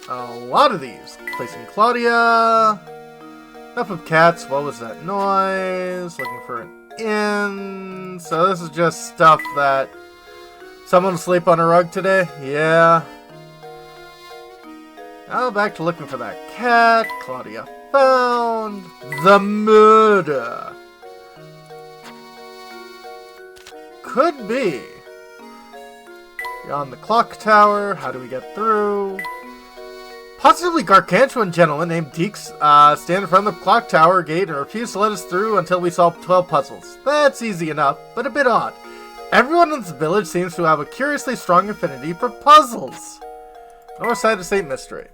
A lot of these. Placing Claudia. Enough of cats. What was that noise? Looking for an inn. So this is just stuff that... Someone will sleep on a rug today? Yeah. Now back to looking for that cat. Claudia found. The murder. Could be. Beyond the clock tower. How do we get through? Possibly gargantuan gentleman named Deeks stand in front of the clock tower gate and refuse to let us through until we solve 12 puzzles. That's easy enough, but a bit odd. Everyone in this village seems to have a curiously strong affinity for puzzles. North side of St. Mystery.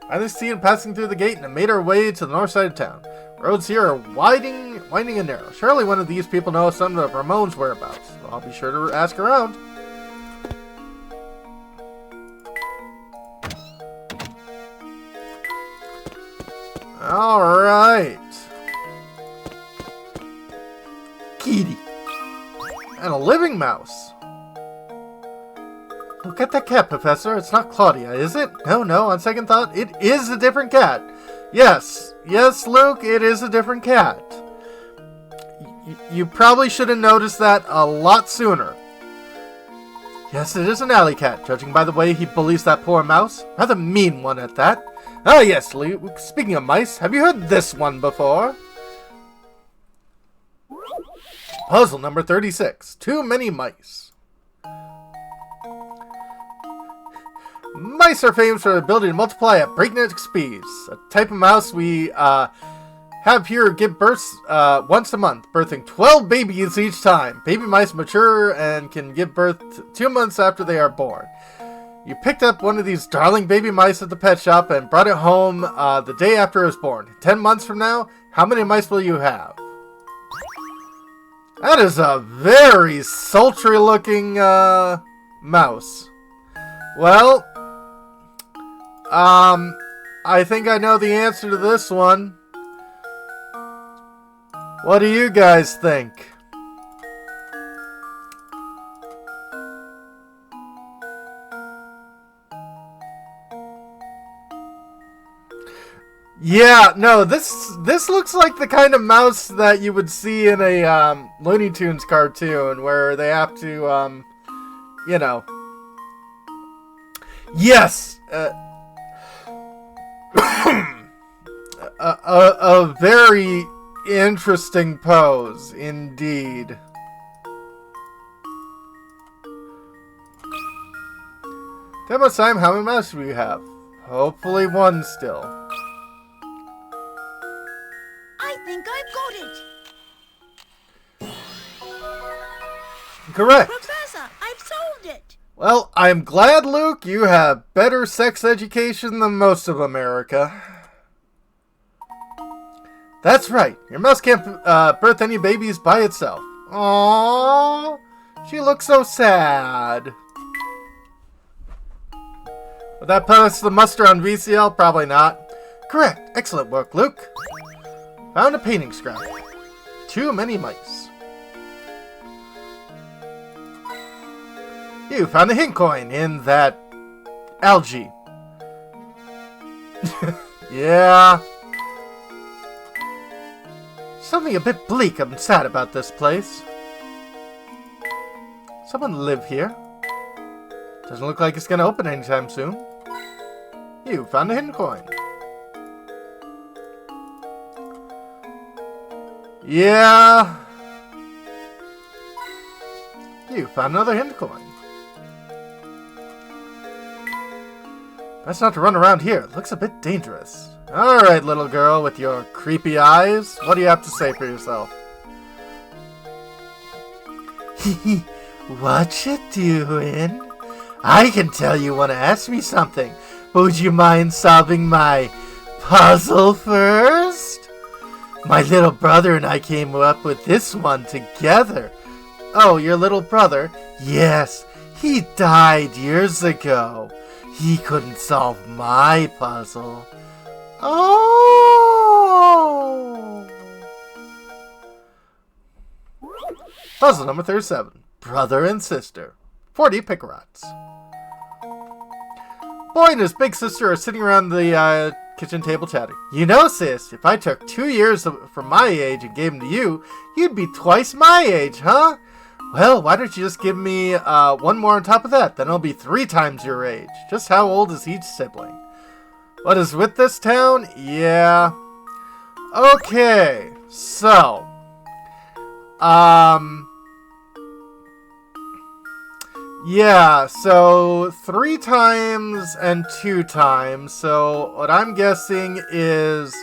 I just see him passing through the gate and have made our way to the north side of town. Roads here are winding and narrow. Surely one of these people knows some of Ramon's whereabouts. So I'll be sure to ask around. Alright. Kitty. And a living mouse. Look at that cat, Professor. It's not Claudia, is it? No, on second thought, it is a different cat. Yes, Luke, it is a different cat. You probably should have noticed that a lot sooner. Yes, it is an alley cat, judging by the way he bullies that poor mouse. Rather mean one at that. Ah, yes, Luke, speaking of mice, have you heard this one before? Puzzle number 36. Too many mice. Mice are famous for their ability to multiply at breakneck speeds. A type of mouse we have here give birth once a month, birthing 12 babies each time. Baby mice mature and can give birth 2 months after they are born. You picked up one of these darling baby mice at the pet shop and brought it home the day after it was born. 10 months from now, how many mice will you have? That is a very sultry looking mouse. Well, I think I know the answer to this one. What do you guys think? Yeah, no, this looks like the kind of mouse that you would see in a Looney Tunes cartoon where they have to, you know. Yes! A very interesting pose, indeed. How much time? How many mice do we have? Hopefully one still. I think I've got it. Correct. Professor, I've solved it. Well, I'm glad, Luke, you have better sex education than most of America. That's right. Your mouse can't birth any babies by itself. Aww. She looks so sad. Would that put us the muster on VCL? Probably not. Correct. Excellent work, Luke. Found a painting scrap. Too many mice. You found a hint coin in that algae. Yeah. Something a bit bleak and sad about this place. Someone live here? Doesn't look like it's gonna open anytime soon. You found a hidden coin. Yeah. You found another hidden coin. Best not to run around here. It looks a bit dangerous. Alright, little girl with your creepy eyes. What do you have to say for yourself? What you doing? I can tell you want to ask me something, but would you mind solving my puzzle first? My little brother and I came up with this one together. Oh, your little brother? Yes, he died years ago. He couldn't solve my puzzle. Oh! Puzzle number 37. Brother and sister. 40 Picarots. Boy and his big sister are sitting around the kitchen table chatting. You know, sis, if I took 2 years from my age and gave them to you, you'd be twice my age, huh? Well, why don't you just give me one more on top of that? Then I'll be 3 times your age. Just how old is each sibling? What is with this town? Yeah. Okay. So. Yeah, so 3 times and 2 times. So what I'm guessing is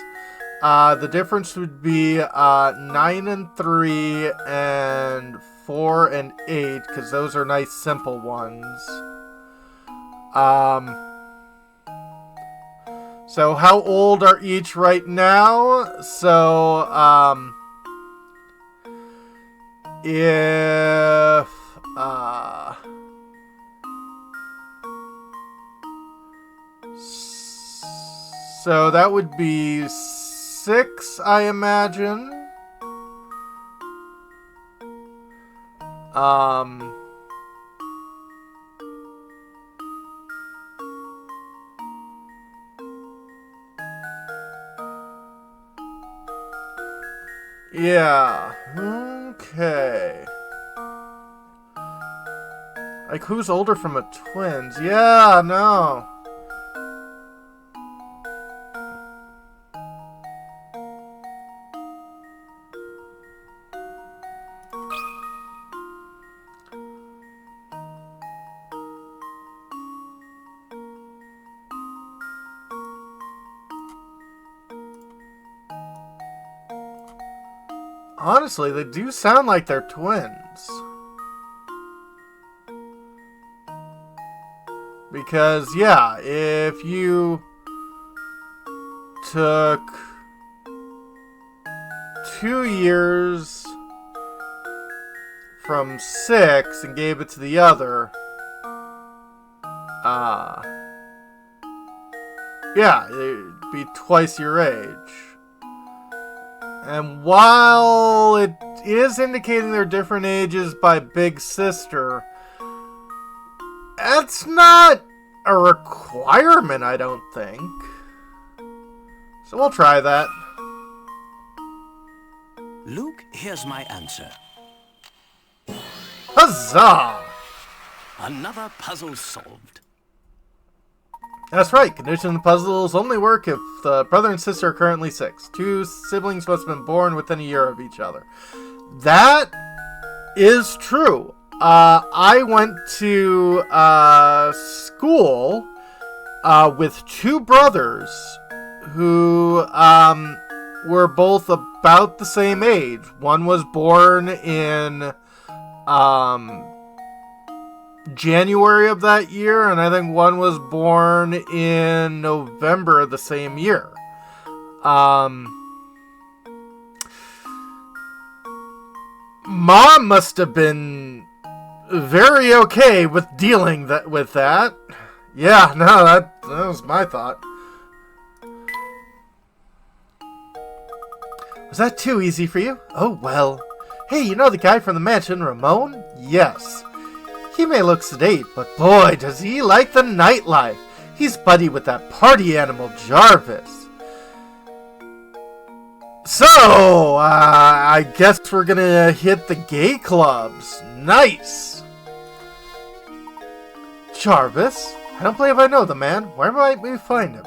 the difference would be 9 and 3 and 4 and 8, because those are nice simple ones. So how old are each right now? So if so that would be 6, I imagine. Yeah. Okay. Like, who's older from a twins? Yeah, no. Honestly, they do sound like they're twins. Because, yeah, if you took 2 years from 6 and gave it to the other, yeah, it'd be twice your age. And while it is indicating they're different ages by big sister, that's not a requirement, I don't think. So we'll try that. Luke, here's my answer. Huzzah! Another puzzle solved. That's right. Condition puzzles only work if the brother and sister are currently 6. 2 siblings must have been born within a year of each other. That is true. I went to school with 2 brothers who were both about the same age. One was born in January of that year, and I think one was born in November of the same year. Mom must have been very okay with dealing with that. Yeah, no, that was my thought. Was that too easy for you? Oh, well. Hey, you know the guy from the mansion, Ramon? Yes. He may look sedate, but boy, does he like the nightlife. He's buddy with that party animal, Jarvis. So, I guess we're gonna hit the gay clubs. Nice. Jarvis? I don't believe I know the man. Where might we find him?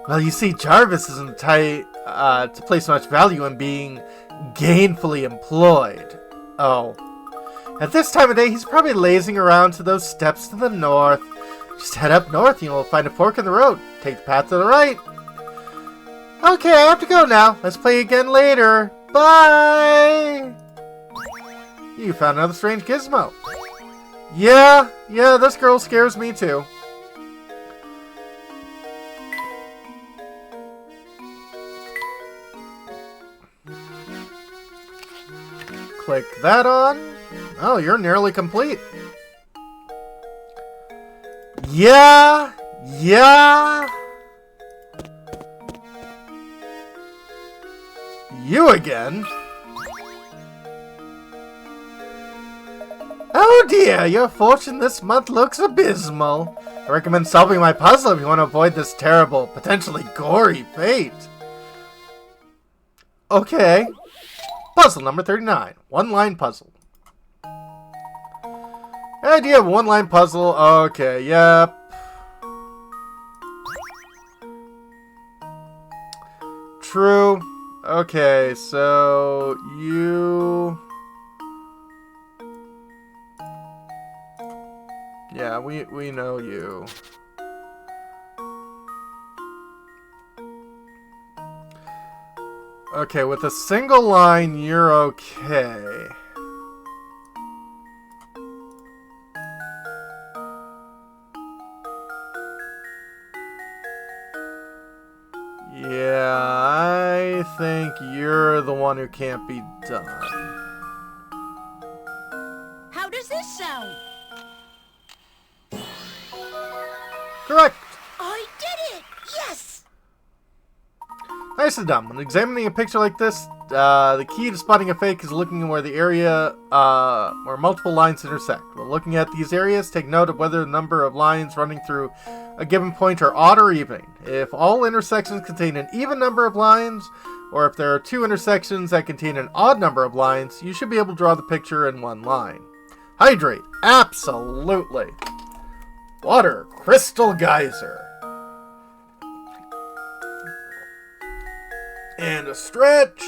Well, you see, Jarvis isn't tight to place much value in being gainfully employed. Oh. At this time of day, he's probably lazing around to those steps to the north. Just head up north and you'll find a fork in the road. Take the path to the right. Okay, I have to go now. Let's play again later. Bye! You found another strange gizmo. Yeah, this girl scares me too. Click that on. Oh, you're nearly complete. Yeah. You again? Oh dear, your fortune this month looks abysmal. I recommend solving my puzzle if you want to avoid this terrible, potentially gory fate. Okay. Puzzle number 39. One-line puzzle. Idea of one-line puzzle. Okay, yep. True. Okay, so you... Yeah, we know you. Okay, with a single line, you're okay. Yeah, I think you're the one who can't be done. How does this sound? Correct! I did it! Yes! Nicely done. When examining a picture like this, The key to spotting a fake is looking where the area where multiple lines intersect. While looking at these areas, take note of whether the number of lines running through a given point are odd or even. If all intersections contain an even number of lines, or if there are two intersections that contain an odd number of lines, you should be able to draw the picture in one line. Hydrate. Absolutely. Water. Crystal geyser. And a stretch.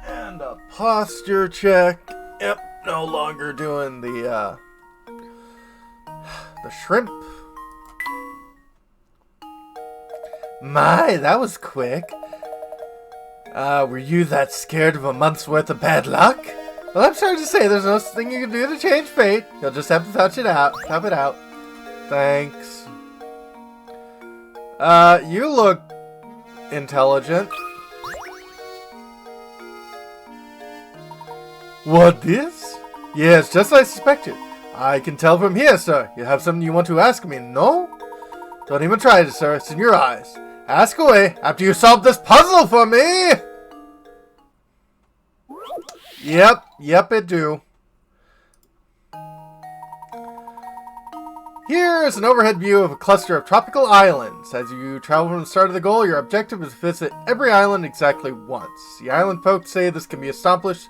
And a posture check. Yep, no longer doing the shrimp. My, that was quick. Were you that scared of a month's worth of bad luck? Well, I'm sorry to say there's no thing you can do to change fate. You'll just have to touch it out. Tough it out. Thanks. You look intelligent. What this? Yes, just as I suspected. I can tell from here, sir. You have something you want to ask me, no? Don't even try it, sir. It's in your eyes. Ask away after you solve this puzzle for me! Yep, it do. Here is an overhead view of a cluster of tropical islands. As you travel from the start of the goal, your objective is to visit every island exactly once. The island folks say this can be accomplished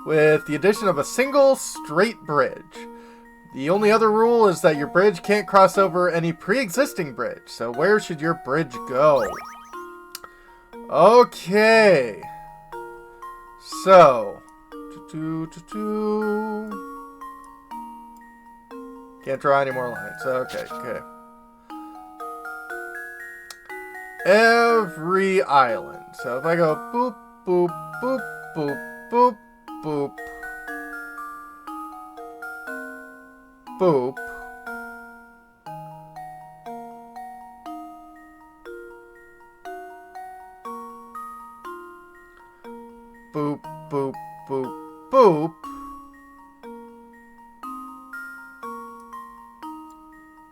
with the addition of a single straight bridge. The only other rule is that your bridge can't cross over any pre-existing bridge. So where should your bridge go? Okay. So. Can't draw any more lines. Okay. Every island. So if I go boop, boop, boop, boop, boop, boop, boop. Boop, boop, boop, boop.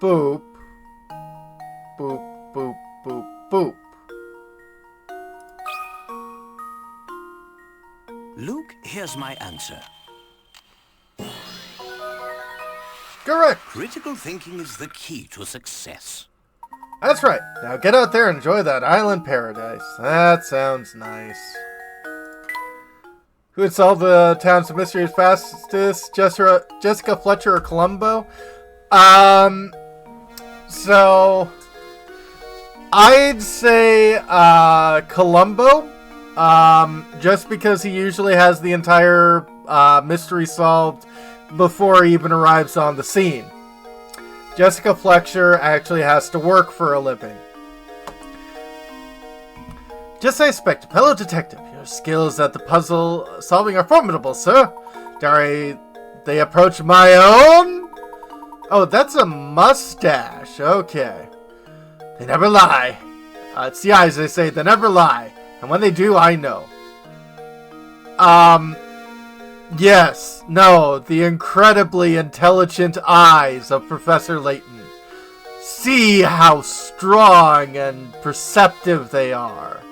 Boop. Boop, boop, boop, boop. Luke, here's my answer. Correct. Critical thinking is the key to success. That's right. Now get out there and enjoy that island paradise. That sounds nice. Who would solve the town's mysteries fastest? Jessica Fletcher or Columbo? So I'd say Columbo. Just because he usually has the entire mystery solved before he even arrives on the scene. Jessica Fletcher actually has to work for a living. Just as I expected, fellow detective. Your skills at the puzzle solving are formidable, sir. Dare they approach my own? Oh, that's a mustache. Okay. They never lie. It's the eyes, they say. They never lie. And when they do, I know. Yes. No. The incredibly intelligent eyes of Professor Layton. See how strong and perceptive they are.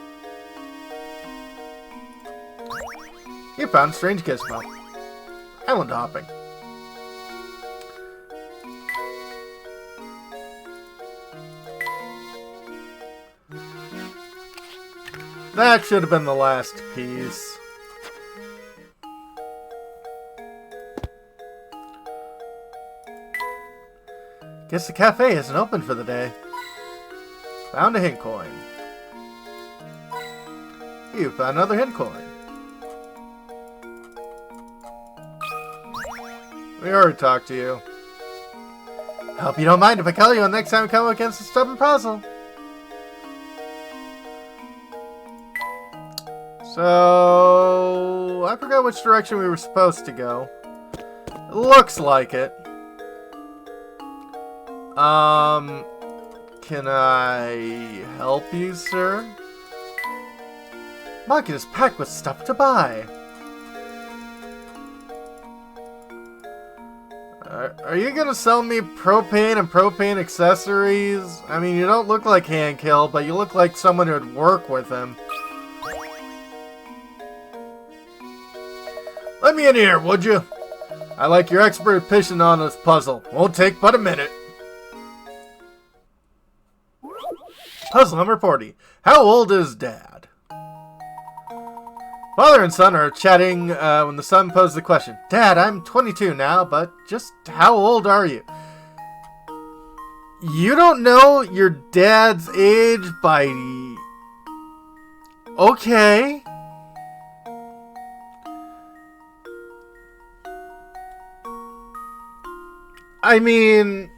You found strange gizmo. Island hopping. That should have been the last piece. Guess the cafe isn't open for the day. Found a hint coin. You found another hint coin. We already talked to you. Hope you don't mind if I call you next time we come against a stubborn puzzle. So I forgot which direction we were supposed to go. It looks like it. Can I help you, sir? Market is packed with stuff to buy. Are you gonna sell me propane and propane accessories? I mean, you don't look like Handkill, but you look like someone who'd work with him. Let me in here, would you? I like your expert opinion on this puzzle. Won't take but a minute. Puzzle number 40. How old is Dad? Father and son are chatting when the son posed the question. Dad, I'm 22 now, but just how old are you? You don't know your dad's age by... Okay. I mean,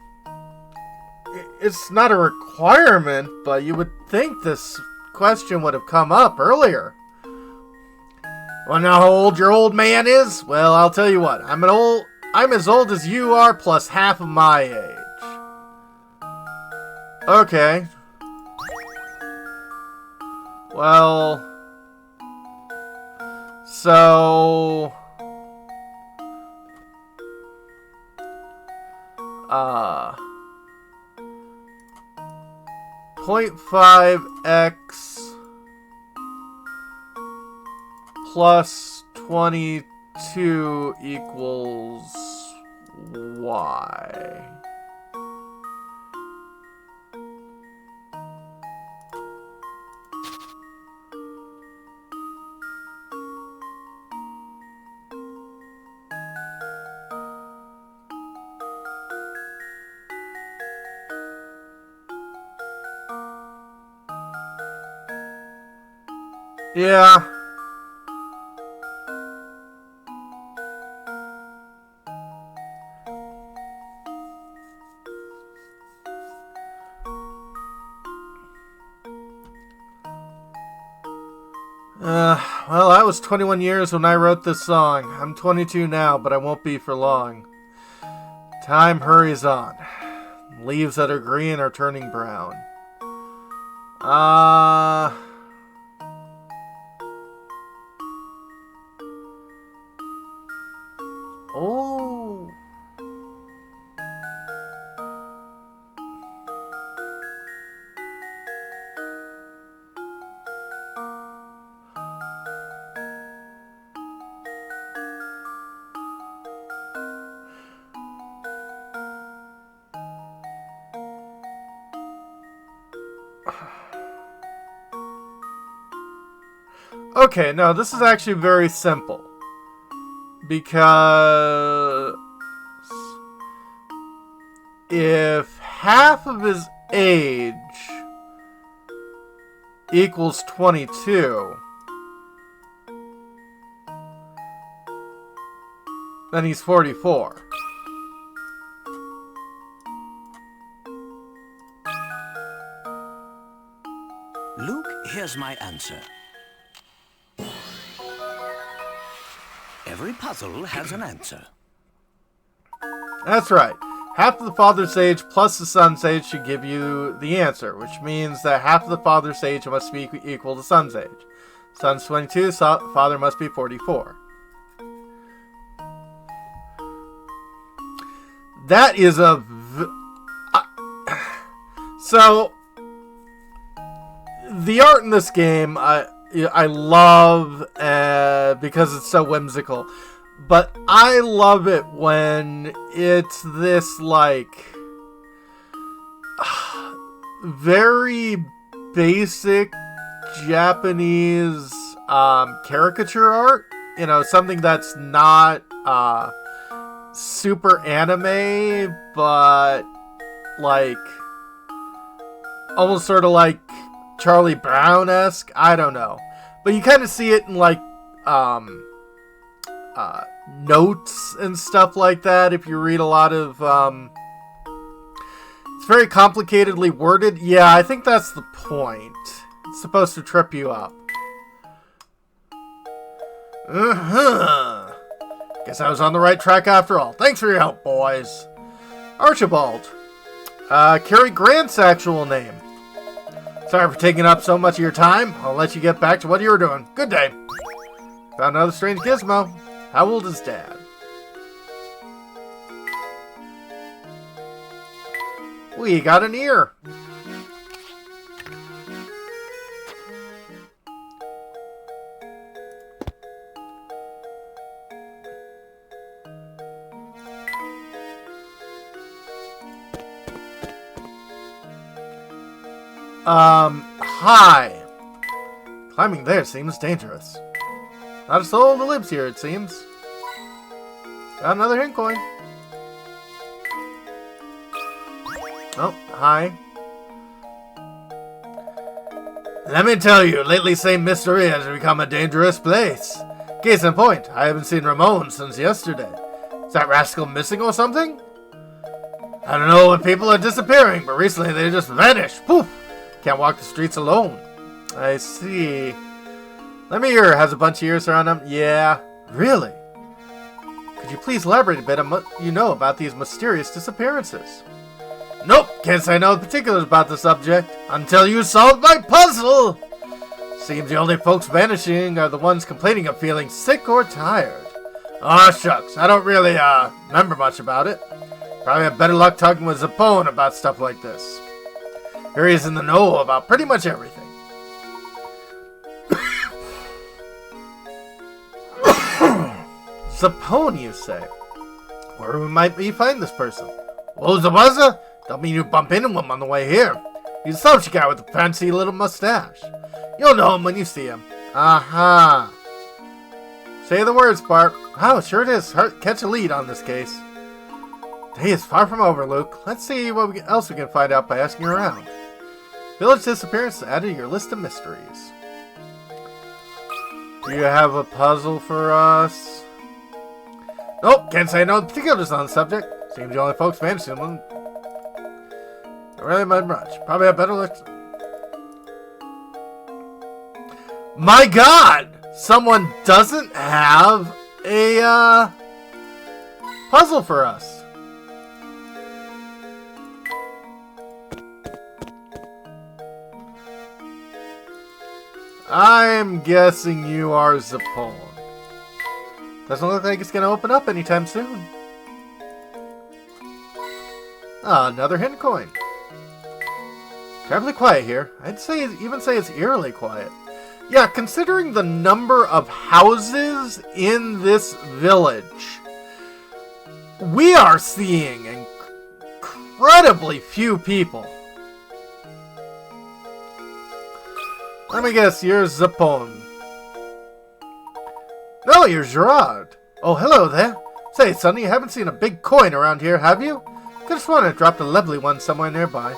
it's not a requirement, but you would think this question would have come up earlier. Wanna know how old your old man is? Well, I'll tell you what. I'm as old as you are, plus half of my age. Okay. Well... So... 0.5x plus 22 equals y. Yeah. Well, I was 21 years when I wrote this song. I'm 22 now, but I won't be for long. Time hurries on. Leaves that are green are turning brown. Oh. Okay, no, this is actually very simple. Because if half of his age equals 22, then he's 44. Luke, here's my answer. Every puzzle has an answer. That's right. Half of the father's age plus the son's age should give you the answer, which means that half of the father's age must be equal to son's age. Son's 22, father must be 44. That is a... So, the art in this game, I love because it's so whimsical. But I love it when it's this, like, very basic Japanese caricature art. You know, something that's not super anime, but, like, almost sort of like Charlie Brown-esque. I don't know. But you kind of see it in, like, notes and stuff like that. If you read a lot of, it's very complicatedly worded. Yeah, I think that's the point. It's supposed to trip you up. Guess I was on the right track after all. Thanks for your help, boys. Archibald. Cary Grant's actual name. Sorry for taking up so much of your time. I'll let you get back to what you were doing. Good day. Found another strange gizmo. How old is Dad? We got an ear. Hi. Climbing there seems dangerous. Not a soul that lives here, it seems. Got another hint coin. Oh, hi. Let me tell you, lately St. Mystery has become a dangerous place. Case in point, I haven't seen Ramon since yesterday. Is that rascal missing or something? I don't know when people are disappearing, but recently they just vanish. Poof! Can't walk the streets alone. I see. Let me hear. Has a bunch of ears around him? Yeah. Really? Could you please elaborate a bit on what you know about these mysterious disappearances? Nope. Can't say no particulars about the subject until you solve my puzzle. Seems the only folks vanishing are the ones complaining of feeling sick or tired. Aw, shucks. I don't really, remember much about it. Probably have better luck talking with Zappone about stuff like this. Here he is in the know about pretty much everything. Zappone, you say? Where might we find this person? Who's the buzzer? Don't mean you bump into him on the way here. He's a slouchy guy with a fancy little mustache. You'll know him when you see him. Aha. Say the words, Bart. Oh, sure it is. Catch a lead on this case. Day is far from over, Luke. Let's see what else we can find out by asking around. Village disappearance added to your list of mysteries. Do you have a puzzle for us? Nope, can't say no particulars on the subject. Seems the only folks vanishing one. Not really much. Probably have better luck. My God! Someone doesn't have a puzzle for us. I'm guessing you are Zappone. Doesn't look like it's going to open up anytime soon. Another hint coin. Terribly quiet here. I'd even say it's eerily quiet. Yeah, considering the number of houses in this village, we are seeing incredibly few people. Let me guess, you're Zappone. No, you're Gerard. Oh, hello there. Say, Sonny, you haven't seen a big coin around here, have you? Could have sworn I dropped a lovely one somewhere nearby.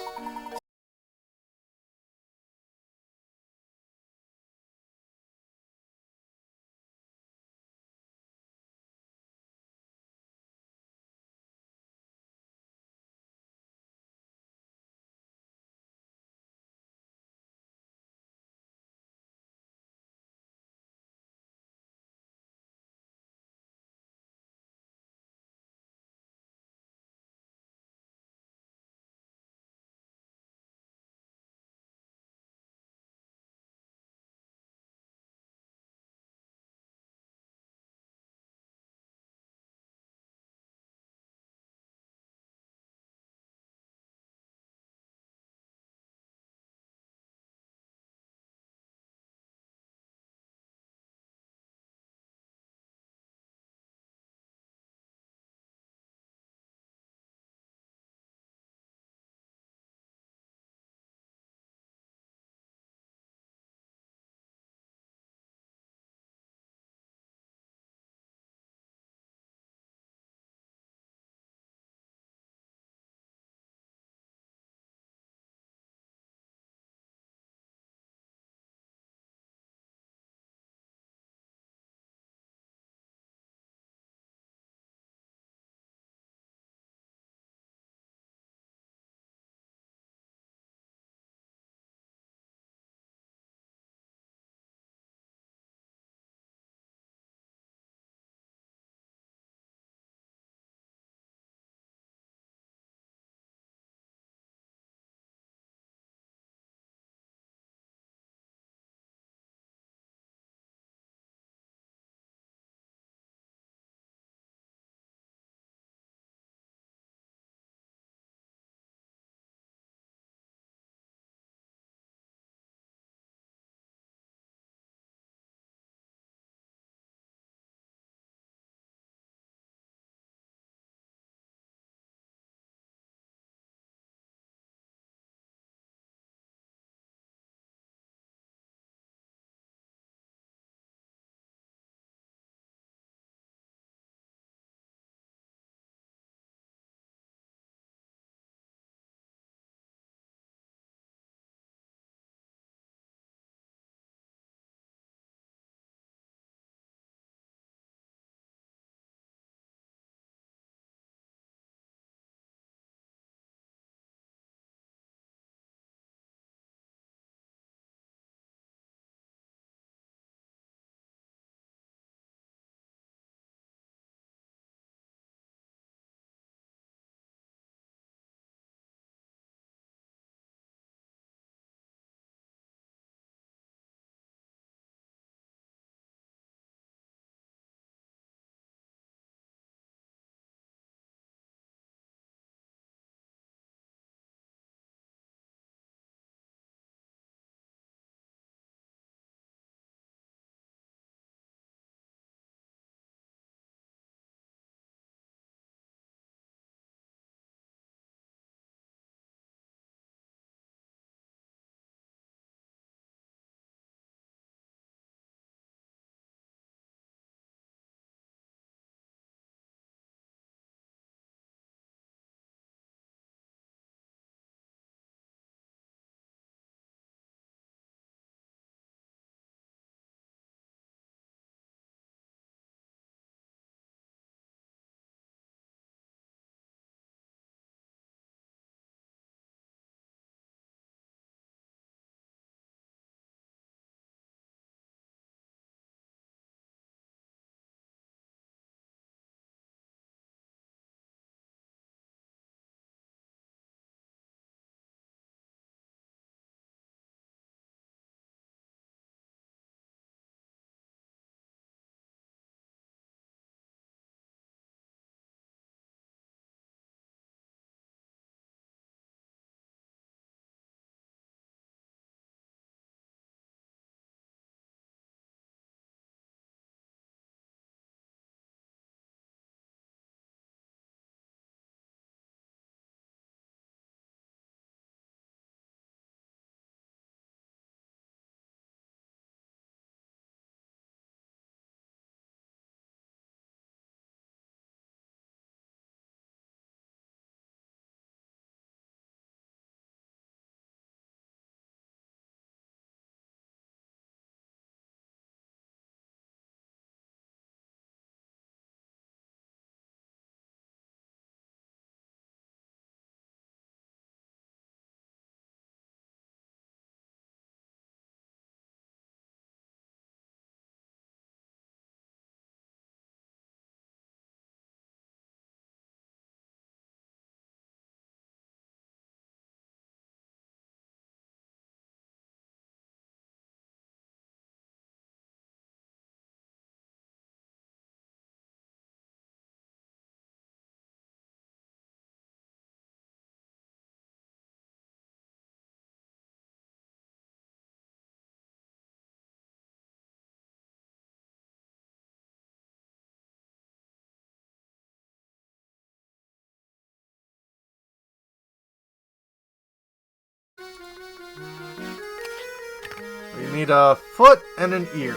We need a foot and an ear.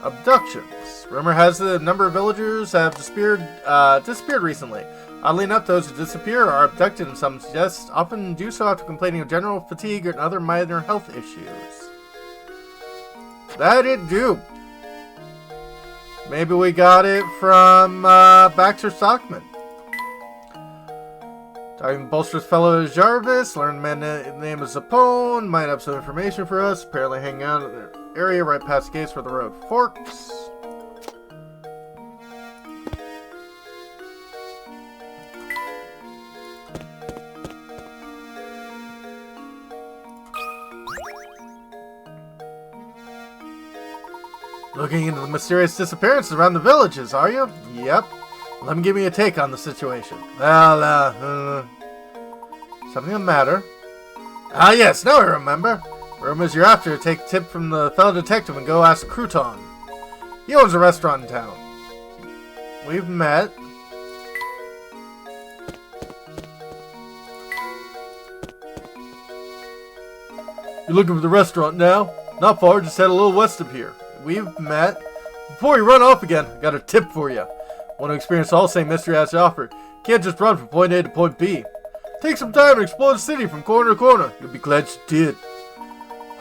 Abductions. Rumor has it a number of villagers have disappeared recently. Oddly enough, those who disappear are abducted, and some suggest often do so after complaining of general fatigue and other minor health issues. That it do. Maybe we got it from Baxter Stockman. Talking to bolster's fellow Jarvis, learned man name is Zapone, might have some information for us. Apparently hanging out in an area right past the gates where the road forks. Looking into the mysterious disappearances around the villages, are you? Yep. Let me give me a take on the situation. Well, something the matter? Ah, yes, now I remember. Rumors you're after take a tip from the fellow detective and go ask Crouton. He owns a restaurant in town. We've met. You're looking for the restaurant now? Not far, just head a little west of here. We've met. Before you run off again, I got a tip for you. Want to experience all the same mystery has to offer. Can't just run from point A to point B. Take some time and explore the city from corner to corner. You'll be glad you did.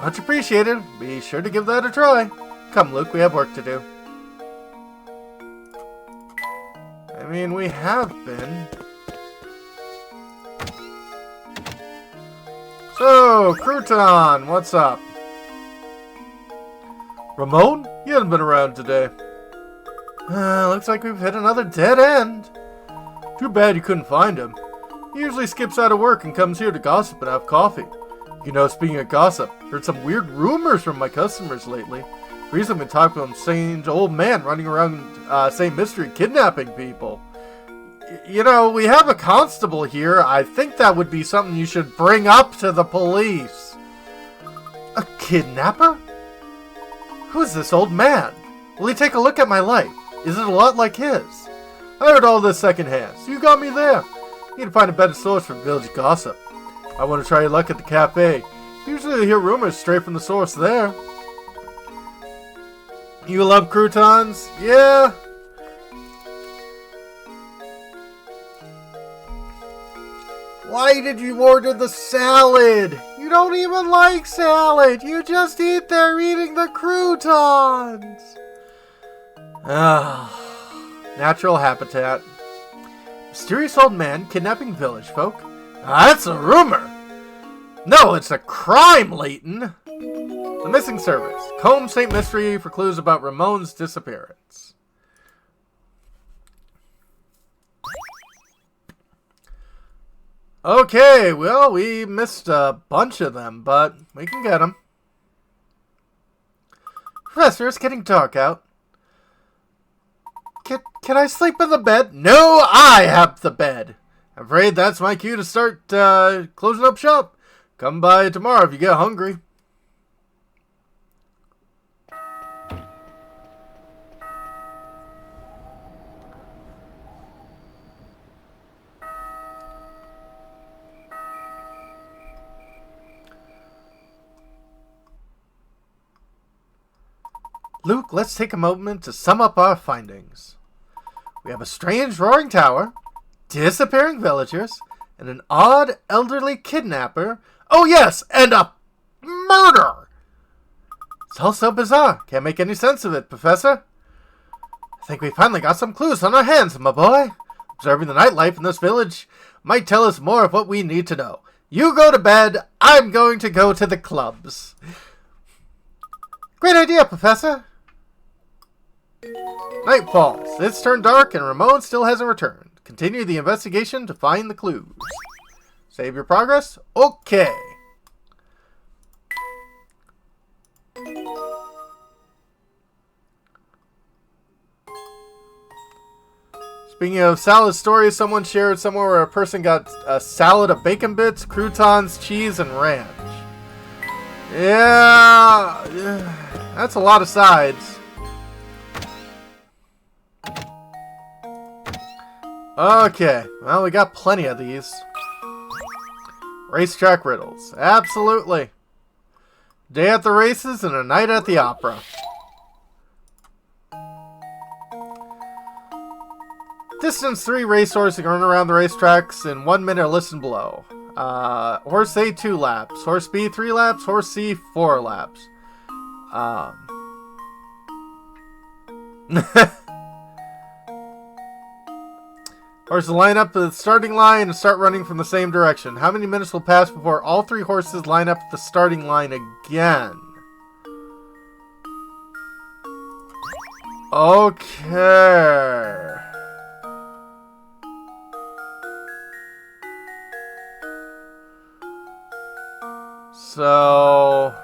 Much appreciated. Be sure to give that a try. Come, Luke, we have work to do. I mean, we have been. So, Crouton, what's up? Ramon? He hasn't been around today. Looks like we've hit another dead end. Too bad you couldn't find him. He usually skips out of work and comes here to gossip and have coffee. You know, speaking of gossip, heard some weird rumors from my customers lately. Recently been talking to some strange old man running around saying mystery kidnapping people. You know, we have a constable here. I think that would be something you should bring up to the police. A kidnapper? Who's this old man? Will he take a look at my life? Is it a lot like his? I heard all this secondhand, so you got me there. You need to find a better source for village gossip. I want to try your luck at the cafe. Usually I hear rumors straight from the source there. You love croutons? Yeah. Why did you order the salad? You don't even like salad. You just eat there eating the croutons. Natural habitat. Mysterious old man kidnapping village folk. That's a rumor. No, it's a crime, Layton. The missing service. Comb St. Mystery for clues about Ramon's disappearance. Okay, well, we missed a bunch of them, but we can get them. Professor, it's getting dark out. Can I sleep in the bed? No, I have the bed. I'm afraid that's my cue to start closing up shop. Come by tomorrow if you get hungry. Luke, let's take a moment to sum up our findings. We have a strange roaring tower, disappearing villagers, and an odd elderly kidnapper. Oh yes, and a murder! It's all so bizarre. Can't make any sense of it, Professor. I think we finally got some clues on our hands, my boy. Observing the nightlife in this village might tell us more of what we need to know. You go to bed, I'm going to go to the clubs. Great idea, Professor. Night falls. It's turned dark and Ramon still hasn't returned. Continue the investigation to find the clues. Save your progress? Okay. Speaking of salad stories, someone shared somewhere where a person got a salad of bacon bits, croutons, cheese, and ranch. Yeah, that's a lot of sides. Okay, well, we got plenty of these. Racetrack riddles. Absolutely. Day at the races and a night at the opera. Distance 3 racehorses run around the racetracks in 1 minute. Listen below. Horse A 2 laps. Horse B 3 laps. Horse C 4 laps. Horses line up at the starting line and start running from the same direction. How many minutes will pass before all 3 horses line up at the starting line again? Okay. So...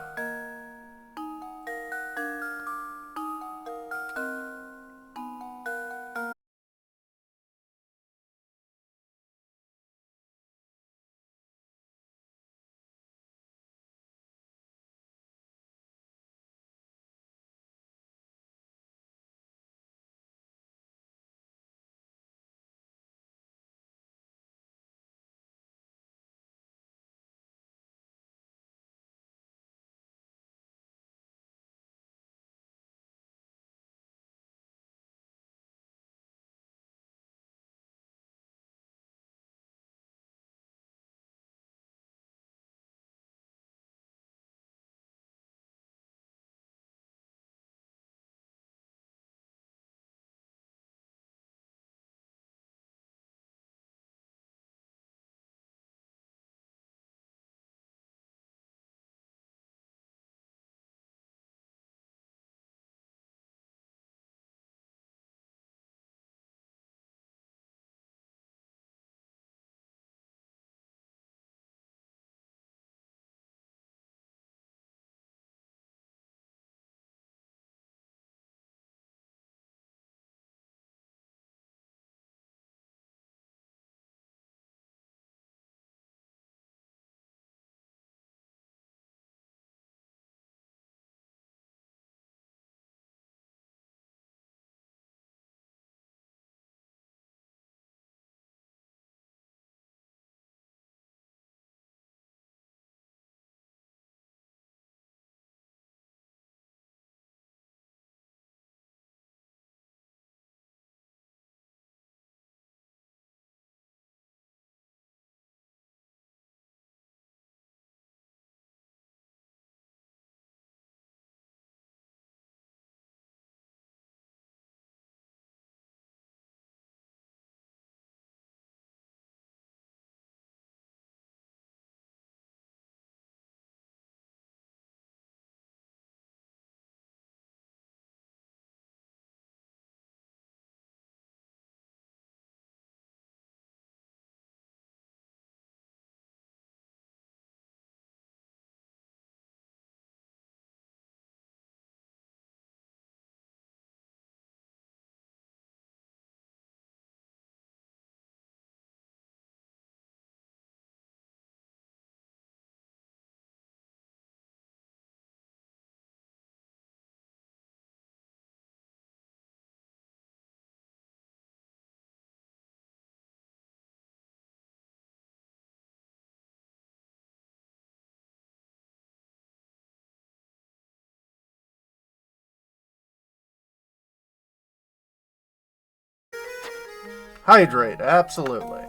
Hydrate, absolutely.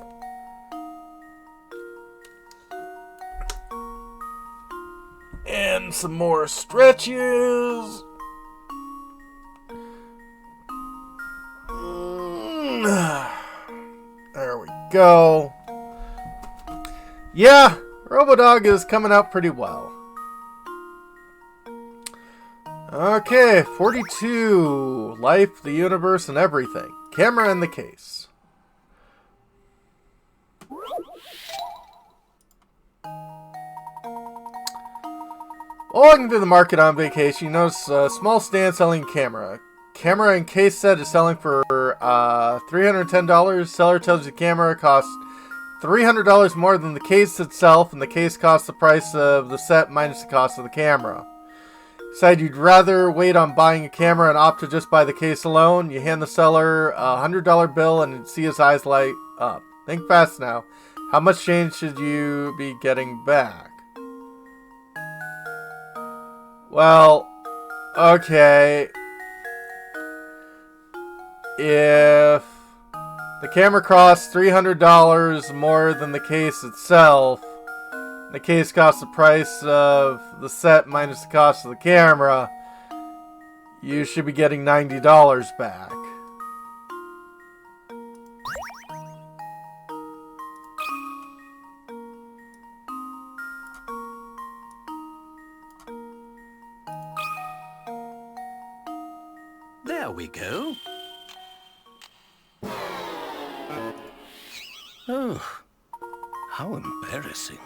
And some more stretches. There we go. Yeah, Robodog is coming out pretty well. Okay, 42. Life, the universe, and everything. Camera in the case. Walking through the market on vacation, you notice a small stand selling camera. Camera and case set is selling for $310. Seller tells you the camera costs $300 more than the case itself, and the case costs the price of the set minus the cost of the camera. Decide you'd rather wait on buying a camera and opt to just buy the case alone. You hand the seller a $100 bill and see his eyes light up. Think fast now. How much change should you be getting back? Well, okay. If the camera costs $300 more than the case itself, the case costs the price of the set minus the cost of the camera, you should be getting $90 back. There we go. Oh, how embarrassing.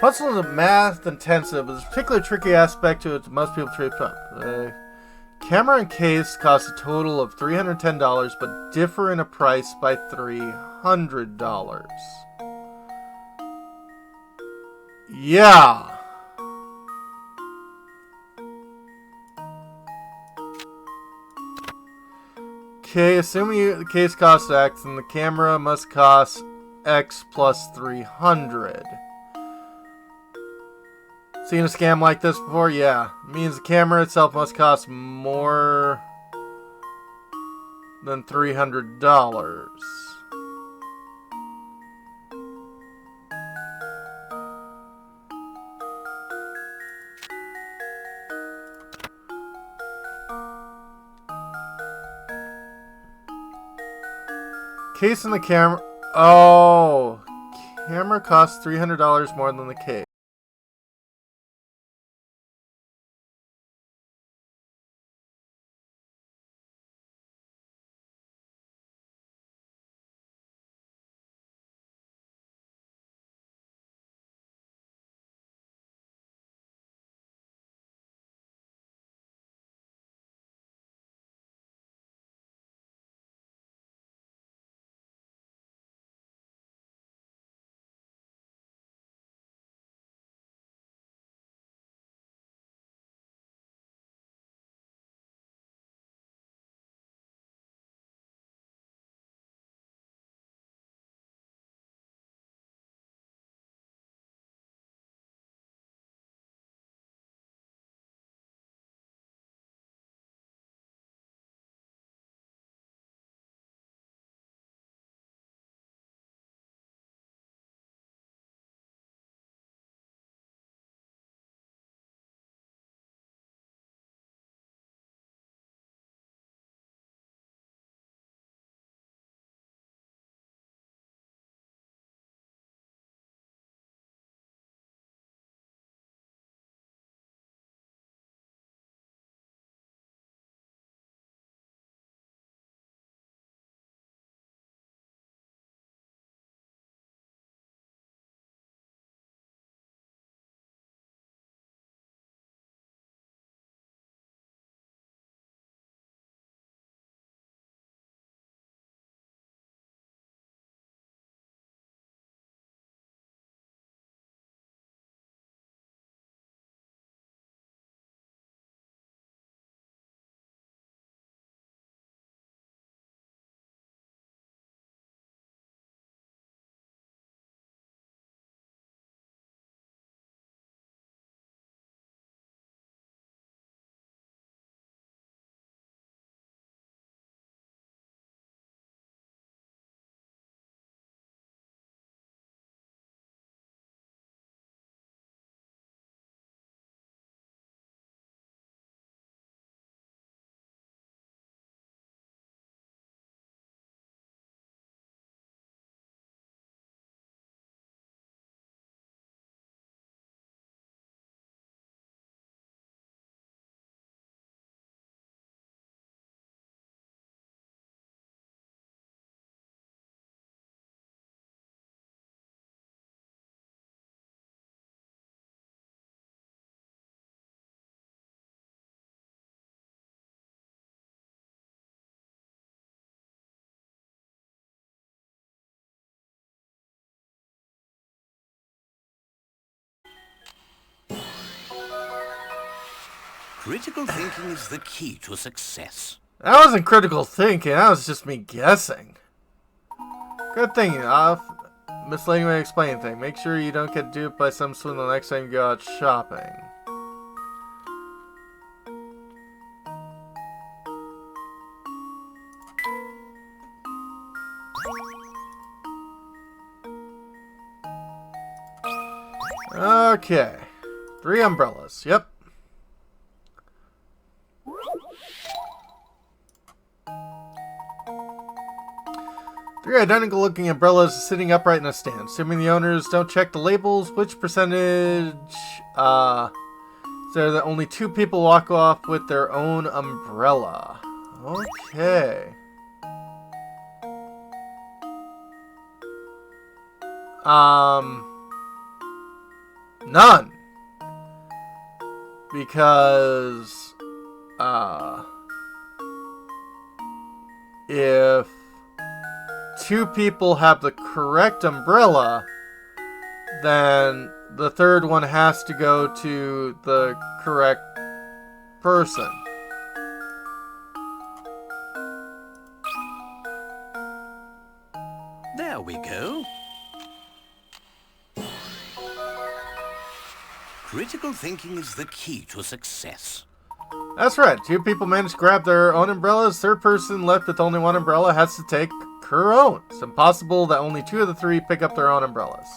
Puzzle is math intensive, but there's a particularly tricky aspect to it that most people trip up. Camera and case cost a total of $310, but differ in a price by $300. Yeah. Okay, assuming the case costs X, then the camera must cost X plus 300. Seen a scam like this before? Yeah. It means the camera itself must cost more than $300. Case and the camera. Oh. Camera costs $300 more than the case. Critical thinking is the key to success. That wasn't critical thinking, that was just me guessing. Good thing, misleading way to explain things. Make sure you don't get duped by some swindle the next time you go out shopping. Okay. 3 umbrellas. Yep. Three identical looking umbrellas sitting upright in a stand. Assuming the owners don't check the labels, which percentage so that only 2 people walk off with their own umbrella. Okay. None. Because if 2 people have the correct umbrella, then the third one has to go to the correct person. There we go. Critical thinking is the key to success. That's right. 2 people managed to grab their own umbrellas. Third person left with only 1 umbrella has to take her own. It's impossible that only 2 of the 3 pick up their own umbrellas.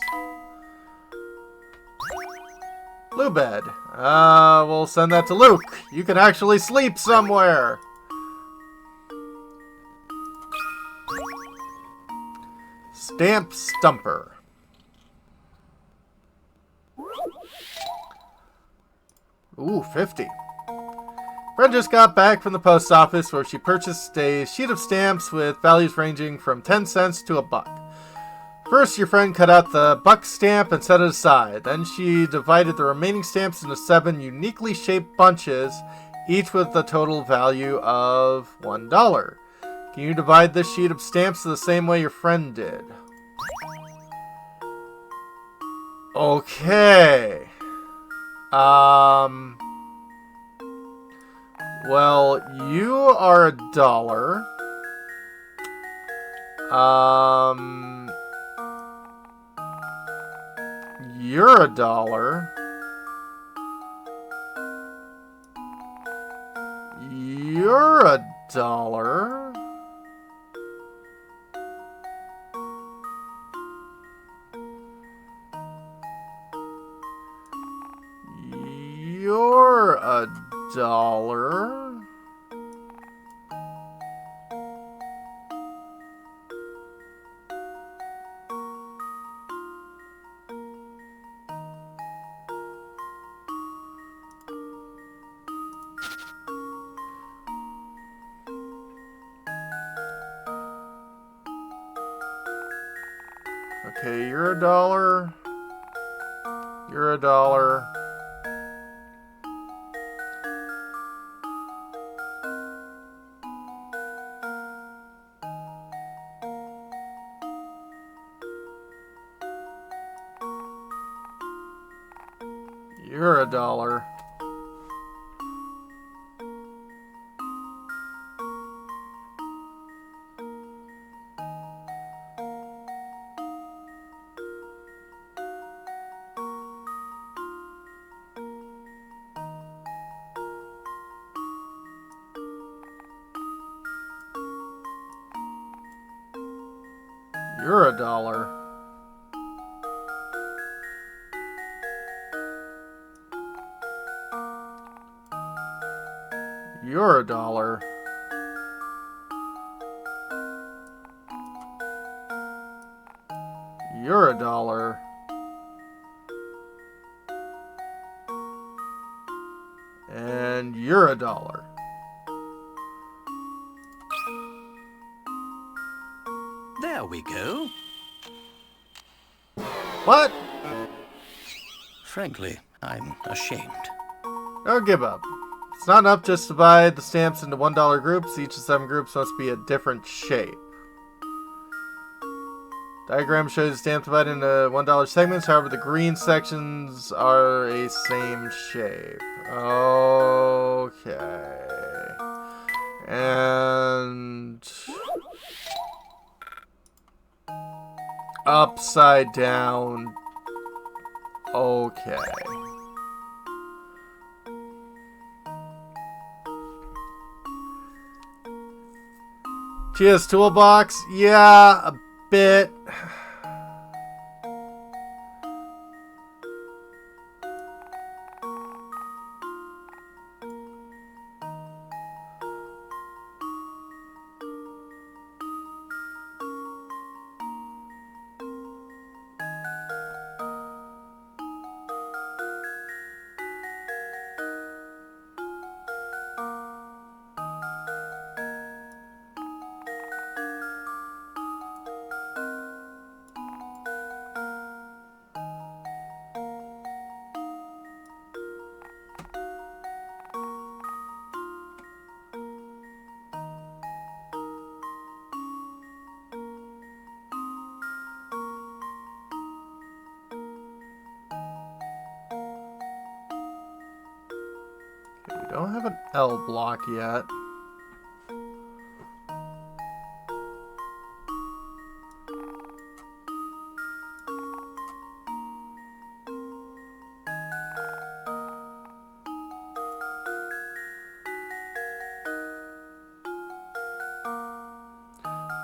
Blue bed. We'll send that to Luke. You can actually sleep somewhere. Stamp Stumper. Ooh, 50. Friend just got back from the post office where she purchased a sheet of stamps with values ranging from 10 cents to $1. First, your friend cut out the buck stamp and set it aside. Then she divided the remaining stamps into 7 uniquely shaped bunches, each with a total value of $1. Can you divide this sheet of stamps the same way your friend did? Okay. Well, you are $1. You're $1. You're $1. You're $1. Okay, you're $1. You're $1. You're $1. You're $1. You're $1. You're $1. And you're $1. There we go. What? Frankly, I'm ashamed. Don't give up. It's not enough just to divide the stamps into $1 groups. Each of 7 groups must be a different shape. Diagram shows stamps divided into $1 segments. However, the green sections are a same shape. Okay. And upside down. Okay. TS toolbox? Yeah, a bit. We don't have an L block yet.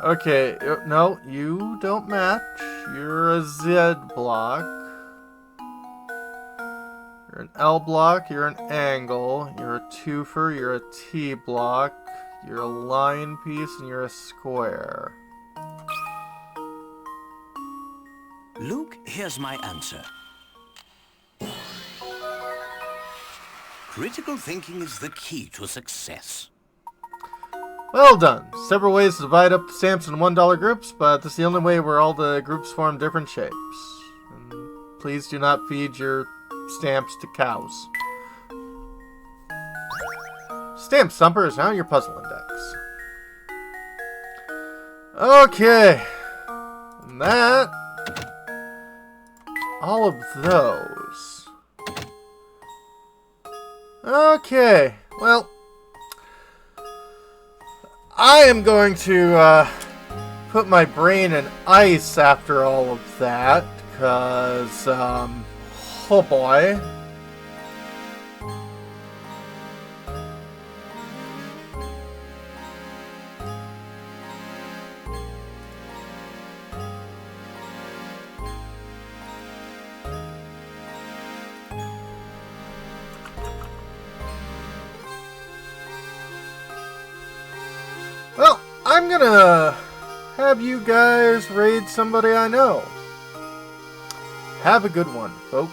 Okay, no, you don't match. You're a Z block. You're an L block, you're an angle, you're a twofer, you're a T block, you're a line piece, and you're a square. Luke, here's my answer. Critical thinking is the key to success. Well done. Several ways to divide up the stamps in $1 groups, but this is the only way where all the groups form different shapes. And please do not feed your stamps to cows. Stamp Stumper is now your puzzle index. Okay. And that... all of those. Okay. Well... I am going to put my brain in ice after all of that, because, oh boy. Well, I'm gonna have you guys raid somebody I know. Have a good one, folks.